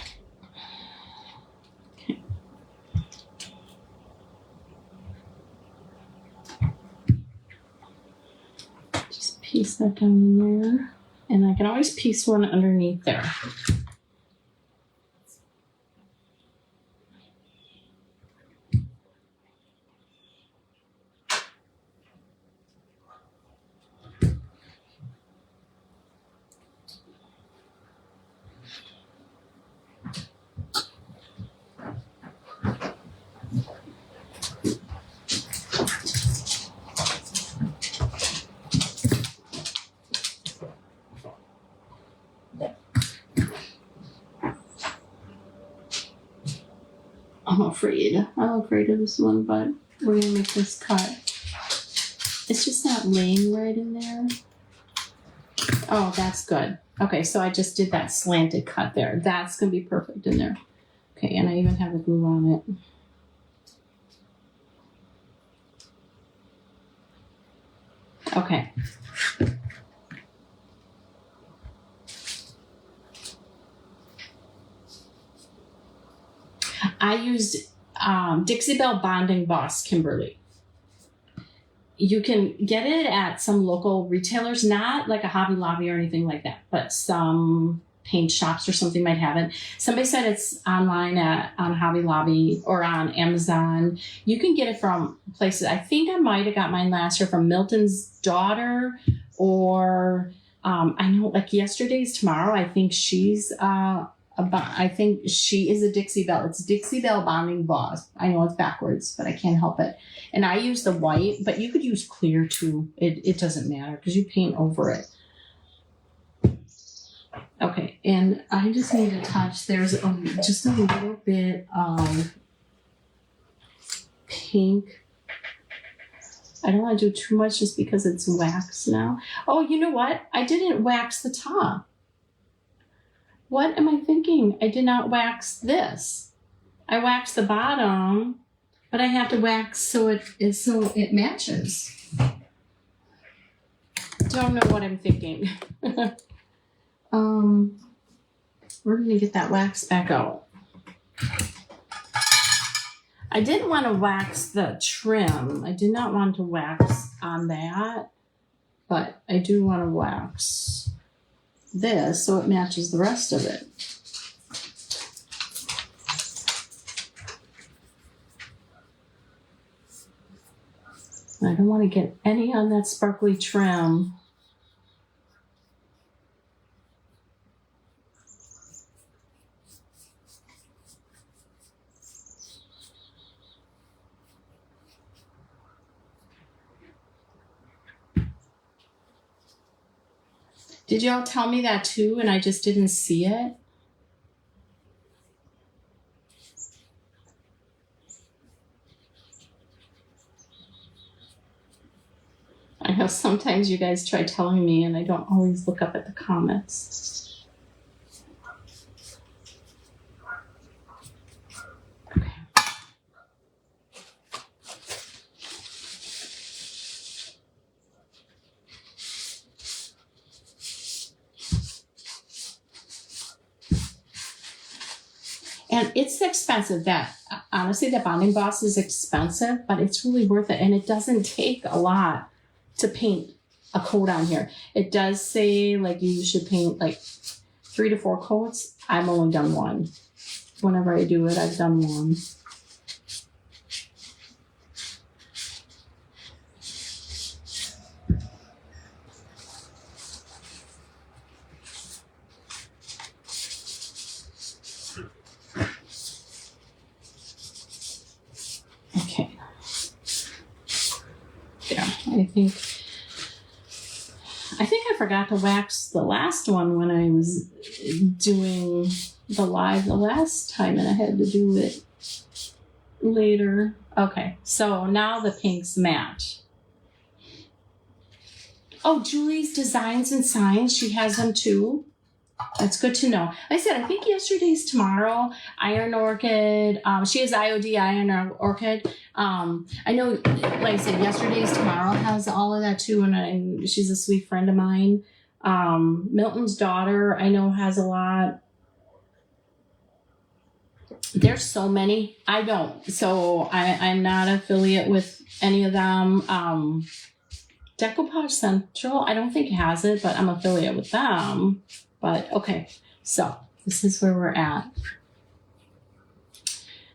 Just piece that down in there. And I can always piece one underneath there. I'm afraid of this one, but we're gonna make this cut. It's just not laying right in there. Oh, that's good. Okay, so I just did that slanted cut there. That's gonna be perfect in there. Okay, and I even have the glue on it. Okay. I used Dixie Belle Bonding Boss Kimberly. You can get it at some local retailers, not like a Hobby Lobby or anything like that, but some paint shops or something might have it. Somebody said it's online on Hobby Lobby or on Amazon. You can get it from places. I think I might have got mine last year from Milton's Daughter, or I know like Yesterday's Tomorrow. I think she's I think she is a Dixie Belle. It's Dixie Belle Bonding Boss. I know it's backwards, but I can't help it. And I use the white, but you could use clear too. It doesn't matter because you paint over it. Okay, and I just need to touch. There's just a little bit of pink. I don't want to do too much just because it's wax now. Oh, you know what? I didn't wax the top. What am I thinking? I did not wax this. I waxed the bottom, but I have to wax so it matches. Don't know what I'm thinking. We're gonna get that wax back out. I didn't want to wax the trim. I did not want to wax on that, but I do want to wax this so it matches the rest of it. I don't want to get any on that sparkly trim. Did y'all tell me that too and I just didn't see it? I know sometimes you guys try telling me and I don't always look up at the comments. Okay. And it's expensive. That honestly, the Bonding Boss is expensive, but it's really worth it. And it doesn't take a lot to paint a coat on here. It does say like you should paint like 3 to 4 coats. I've only done 1. Whenever I do it, I've done 1. Okay. Yeah, I think I forgot to wax the last one when I was doing the live the last time and I had to do it later. Okay, so now the pinks match. Oh, Julie's Designs and Signs, she has them too. That's good to know. Like I said, I think yesterday's tomorrow. Iron Orchid. She has IOD Iron Orchid. I know, like I said, yesterday's tomorrow has all of that too, and she's a sweet friend of mine. Milton's daughter, I know, has a lot. There's so many. I don't. So I'm not affiliate with any of them. Decoupage Central, I don't think has it, but I'm affiliate with them. But okay, so this is where we're at.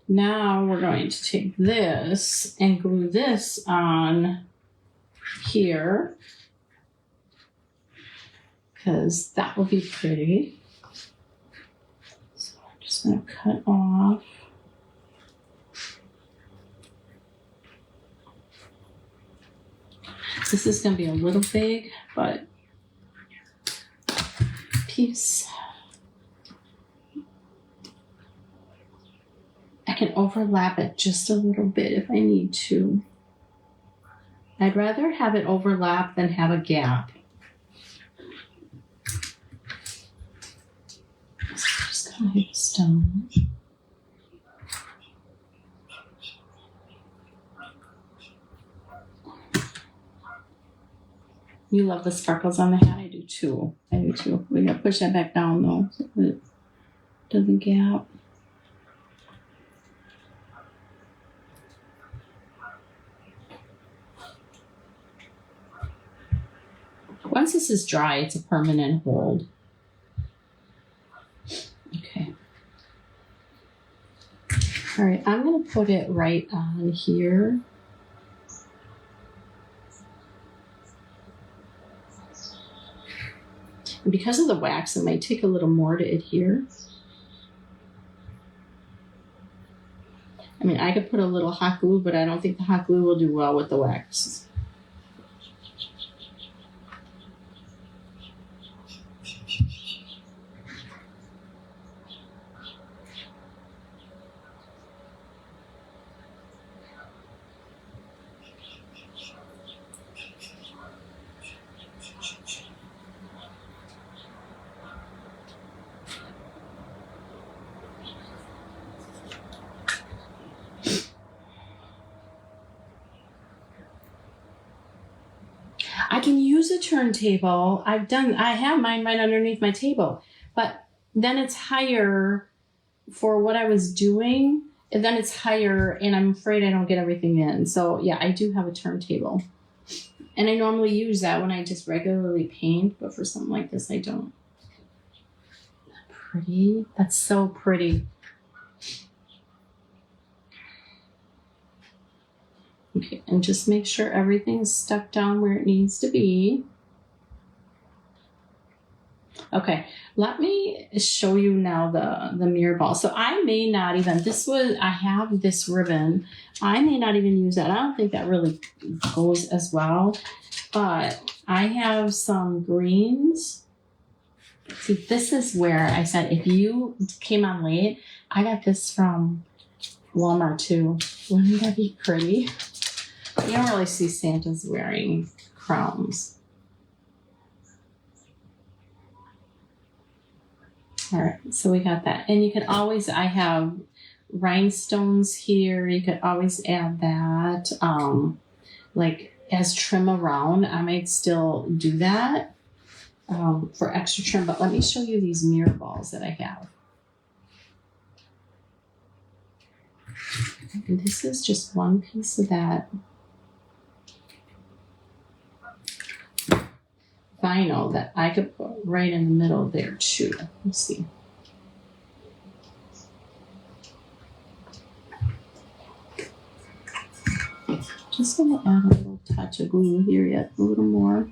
Now we're going to take this and glue this on here because that will be pretty. So I'm just going to cut off. This is going to be a little big, but piece. I can overlap it just a little bit if I need to. I'd rather have it overlap than have a gap. So I'm just gonna hit the stone. You love the sparkles on the hat. I do too. I do too. We gotta push that back down though, so it doesn't gap. Once this is dry, it's a permanent hold. Okay. All right, I'm gonna put it right on here. And because of the wax, it might take a little more to adhere. I mean, I could put a little hot glue, but I don't think the hot glue will do well with the wax. I can use a turntable. I have mine right underneath my table, but then it's higher for what I was doing. and then it's higher, and I'm afraid I don't get everything in. So yeah, I do have a turntable. And I normally use that when I just regularly paint, but for something like this, I don't. Pretty. That's so pretty. Okay, and just make sure everything's stuck down where it needs to be. Okay, let me show you now the mirror ball. So I may not even, I have this ribbon. I may not even use that. I don't think that really goes as well, but I have some greens. See, this is where I said, if you came on late, I got this from Walmart too. Wouldn't that be pretty? You don't really see Santas wearing crowns. All right, so we got that. And you can always, I have rhinestones here. You could always add that. Like as trim around, I might still do that for extra trim. But let me show you these mirror balls that I have. And this is just one piece of that vinyl that I could put right in the middle there too. Let's see. Just gonna add a little touch of glue here yet, a little more.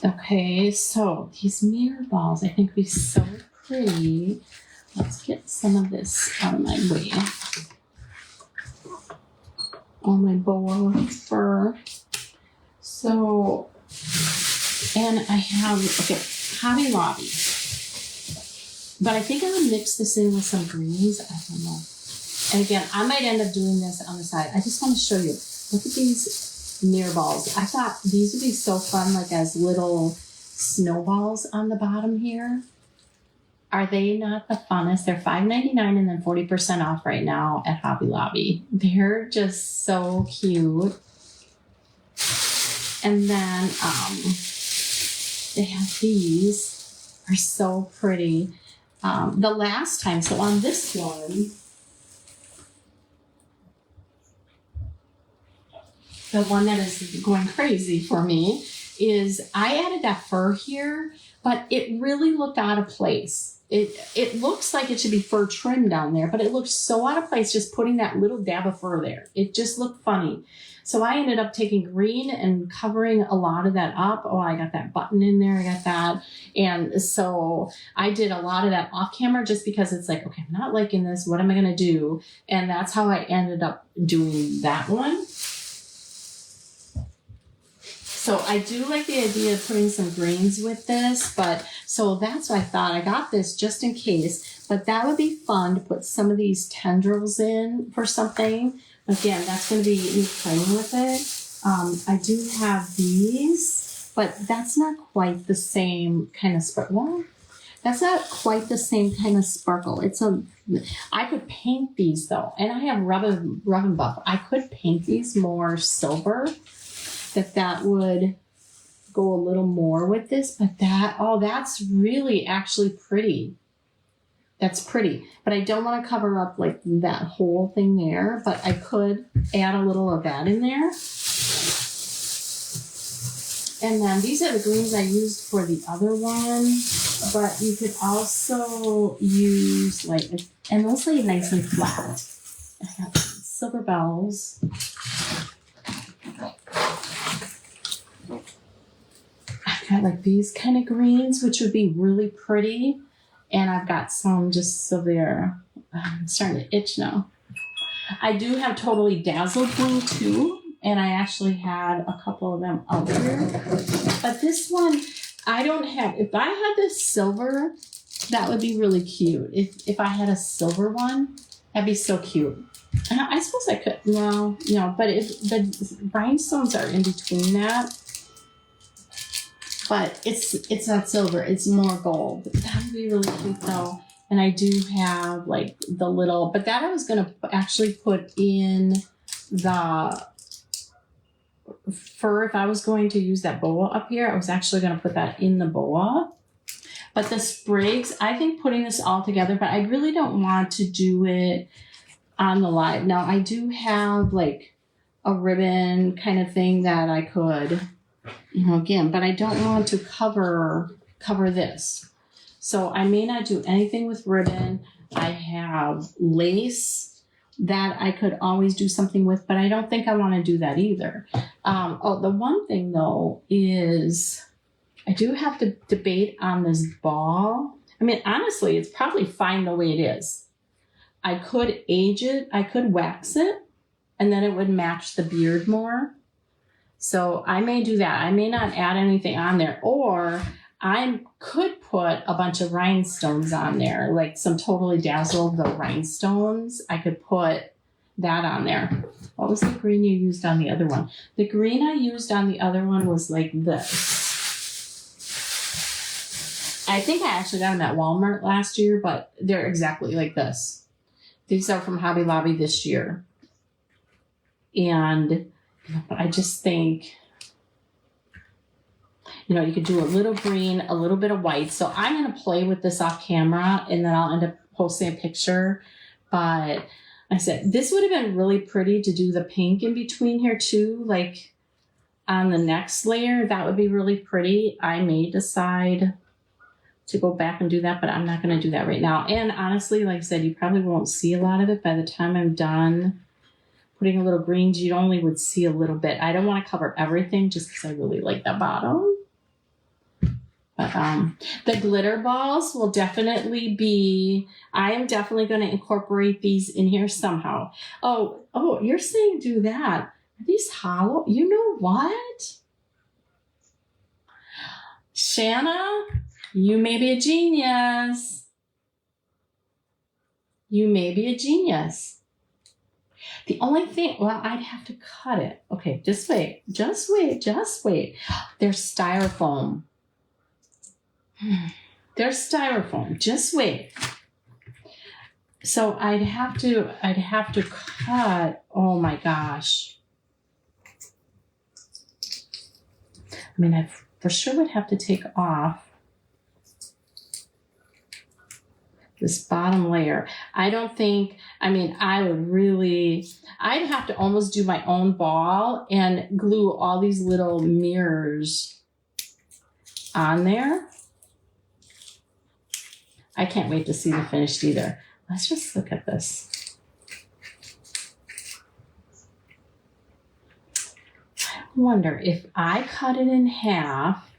Okay, so these mirror balls I think would be so pretty. Let's get some of this out of my way. On my boa fur. So, and I have, okay, Hobby Lobby. But I think I'm gonna mix this in with some greens. I don't know. And again, I might end up doing this on the side. I just want to show you. Look at these mirror balls. I thought these would be so fun, like as little snowballs on the bottom here. Are they not the funnest? They're $5.99 and then 40% off right now at Hobby Lobby. They're just so cute. And then they have these. Are so pretty. The last time, so on this one, the one that is going crazy for me is I added that fur here, but it really looked out of place. It looks like it should be fur trim down there, but it looks so out of place just putting that little dab of fur there. It just looked funny. So I ended up taking green and covering a lot of that up. Oh, I got that button in there. I got that. And so I did a lot of that off camera just because it's like, okay, I'm not liking this. What am I going to do? And that's how I ended up doing that one. So I do like the idea of putting some greens with this, but so that's what I thought. I got this just in case, but that would be fun to put some of these tendrils in for something. Again, that's going to be me playing with it. I do have these, but that's not quite the same kind of sparkle. Well, that's not quite the same kind of sparkle. I could paint these though, and I have rub and buff. I could paint these more silver. That would go a little more with this, but that's really actually pretty. That's pretty, but I don't want to cover up like that whole thing there, but I could add a little of that in there. And then these are the greens I used for the other one, but you could also use and those lay nice and flat. I got silver bells. Got like these kind of greens, which would be really pretty. And I've got some just so they're starting to itch now. I do have Totally Dazzled blue too. And I actually had a couple of them out here. But this one, I don't have. If I had this silver, that would be really cute. If I had a silver one, that'd be so cute. I suppose I could. No, but if the rhinestones are in between that. But it's not silver, it's more gold. That would be really cute though. And I do have like the little, but that I was going to actually put in the fur. If I was going to use that boa up here, I was actually going to put that in the boa. But the sprigs, I think putting this all together, but I really don't want to do it on the live. Now I do have like a ribbon kind of thing that I could, you know, again, but I don't want to cover this. So I may not do anything with ribbon. I have lace that I could always do something with, but I don't think I want to do that either. Oh, the one thing though is I do have to debate on this ball. I mean, honestly, it's probably fine the way it is. I could age it, I could wax it, and then it would match the beard more. So I may do that. I may not add anything on there, or I could put a bunch of rhinestones on there, like some Totally Dazzled the rhinestones. I could put that on there. What was the green you used on the other one? The green I used on the other one was like this. I think I actually got them at Walmart last year, but they're exactly like this. These are from Hobby Lobby this year. And I just think, you know, you could do a little green, a little bit of white. So I'm going to play with this off camera and then I'll end up posting a picture. But I said, this would have been really pretty to do the pink in between here too. Like on the next layer, that would be really pretty. I may decide to go back and do that, but I'm not going to do that right now. And honestly, like I said, you probably won't see a lot of it by the time I'm done putting a little greens. You only would see a little bit. I don't want to cover everything just because I really like the bottom. But the glitter balls will definitely be, I am definitely going to incorporate these in here somehow. Oh, you're saying do that. Are these hollow? You know what? Shanna, you may be a genius. You may be a genius. The only thing, well, I'd have to cut it. Okay, just wait. Just wait. Just wait. They're styrofoam. They're styrofoam. Just wait. So I'd have to cut. Oh my gosh. I mean, I for sure would have to take off this bottom layer. I don't think, I mean, I'd have to almost do my own ball and glue all these little mirrors on there. I can't wait to see the finished either. Let's just look at this. I wonder if I cut it in half.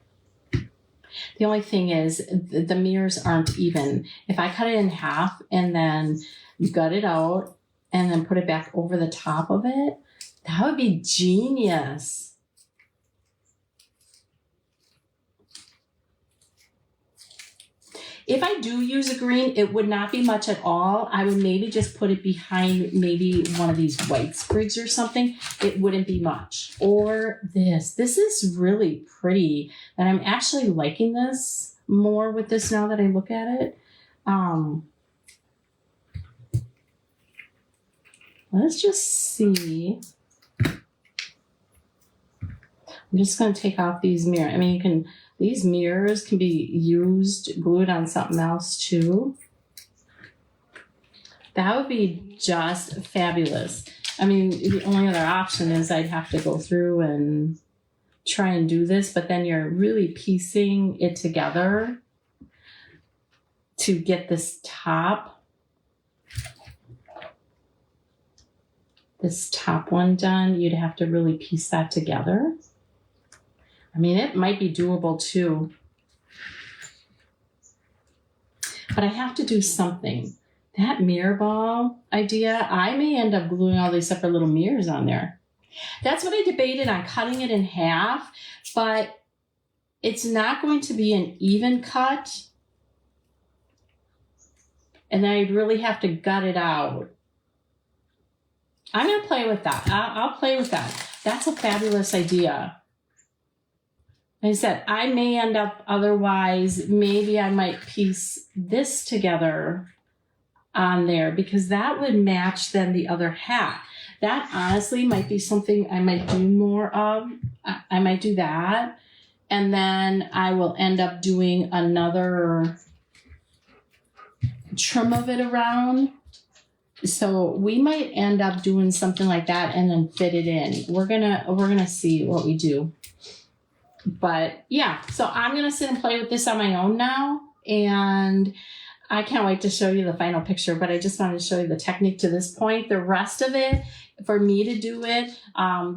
The only thing is the mirrors aren't even. If I cut it in half and then gut it out and then put it back over the top of it, that would be genius. If I do use a green, it would not be much at all. I would maybe just put it behind maybe one of these white sprigs or something. It wouldn't be much. Or this. This is really pretty. And I'm actually liking this more with this now that I look at it. Let's just see. I'm just going to take off these mirrors. I mean, these mirrors can be used, glued on something else too. That would be just fabulous. I mean, the only other option is I'd have to go through and try and do this, but then you're really piecing it together to get this top one done. You'd have to really piece that together. I mean, it might be doable too. But I have to do something. That mirror ball idea, I may end up gluing all these separate little mirrors on there. That's what I debated on cutting it in half, but it's not going to be an even cut. And then I'd really have to gut it out. I'm going to play with that. I'll play with that. That's a fabulous idea. I said, I may end up otherwise, maybe I might piece this together on there because that would match then the other hat. That honestly might be something I might do more of. I might do that. And then I will end up doing another trim of it around. So we might end up doing something like that and then fit it in. We're gonna see what we do. But yeah, so I'm gonna sit and play with this on my own now, and I can't wait to show you the final picture, but I just wanted to show you the technique to this point. The rest of it, for me to do it,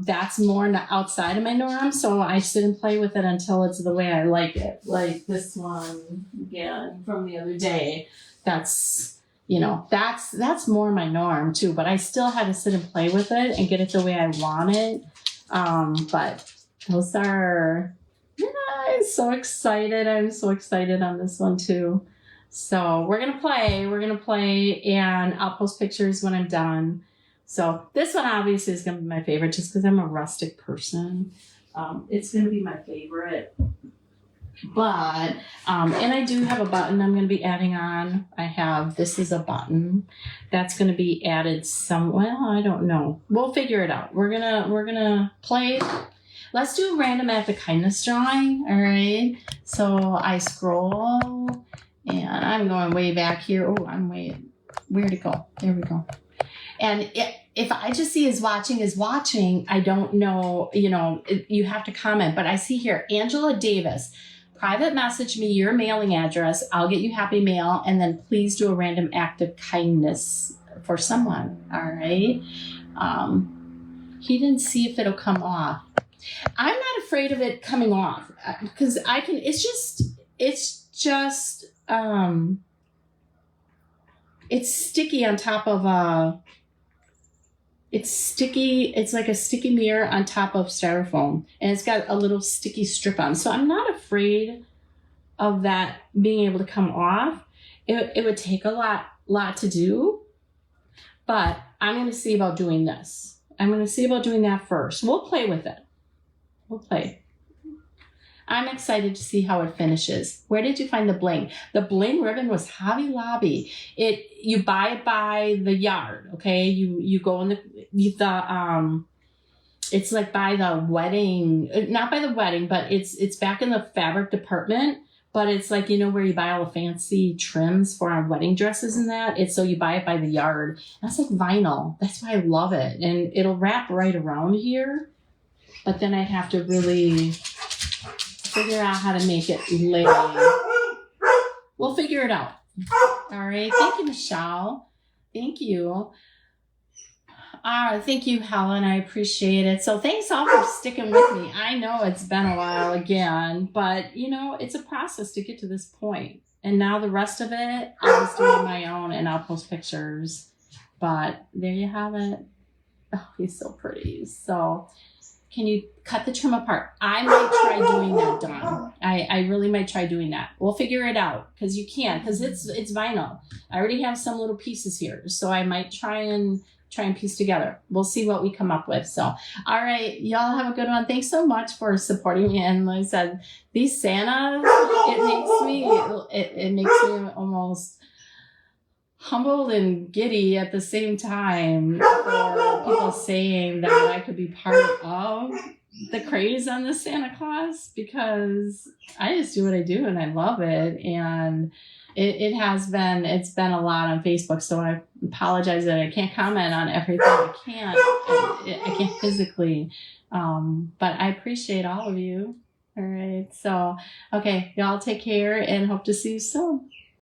that's more outside of my norm. So I sit and play with it until it's the way I like it. Like this one again from the other day. That's, you know, that's more my norm too, but I still had to sit and play with it and get it the way I want it. But those are, yeah, I'm so excited. I'm so excited on this one too. So we're going to play, and I'll post pictures when I'm done. So this one obviously is going to be my favorite just because I'm a rustic person. It's going to be my favorite. But, and I do have a button I'm going to be adding on. This is a button that's going to be added well, I don't know. We'll figure it out. We're going to play. Let's do a random act of kindness drawing. All right. So I scroll. And I'm going way back here. Oh, where'd it go? There we go. And if I just see is watching, I don't know, you have to comment. But I see here, Angela Davis, private message me your mailing address. I'll get you happy mail. And then please do a random act of kindness for someone. All right. He didn't see if it'll come off. I'm not afraid of it coming off because it's just, it's sticky on top of it's like a sticky mirror on top of styrofoam, and it's got a little sticky strip on. So I'm not afraid of that being able to come off. It would take a lot to do, but I'm going to see about doing this. I'm going to see about doing that first. We'll play with it. We'll play. I'm excited to see how it finishes. Where did you find the bling? The bling ribbon was Hobby Lobby. You buy it by the yard, okay? You go in it's like by the wedding, not by the wedding, but it's back in the fabric department. But it's like, where you buy all the fancy trims for our wedding dresses and that. So you buy it by the yard. That's like vinyl. That's why I love it. And it'll wrap right around here. But then I'd have to really figure out how to make it lay. We'll figure it out. All right. Thank you, Michelle. Thank you. Thank you, Helen. I appreciate it. So thanks all for sticking with me. I know it's been a while again, but it's a process to get to this point. And now the rest of it, I'll just do on my own and I'll post pictures. But there you have it. Oh, he's so pretty. So can you cut the trim apart? I might try doing that, Dawn. I really might try doing that. We'll figure it out because you can, because it's vinyl. I already have some little pieces here, so I might try and piece together. We'll see what we come up with. So, all right, y'all have a good one. Thanks so much for supporting me. And like I said, these Santas, it makes me almost humbled and giddy at the same time for people saying that I could be part of the craze on the Santa Claus, because I just do what I do and I love it. And it's been a lot on Facebook, so I apologize that I can't comment on everything. I can't physically, but I appreciate all of you. All right. So, okay, y'all take care and hope to see you soon.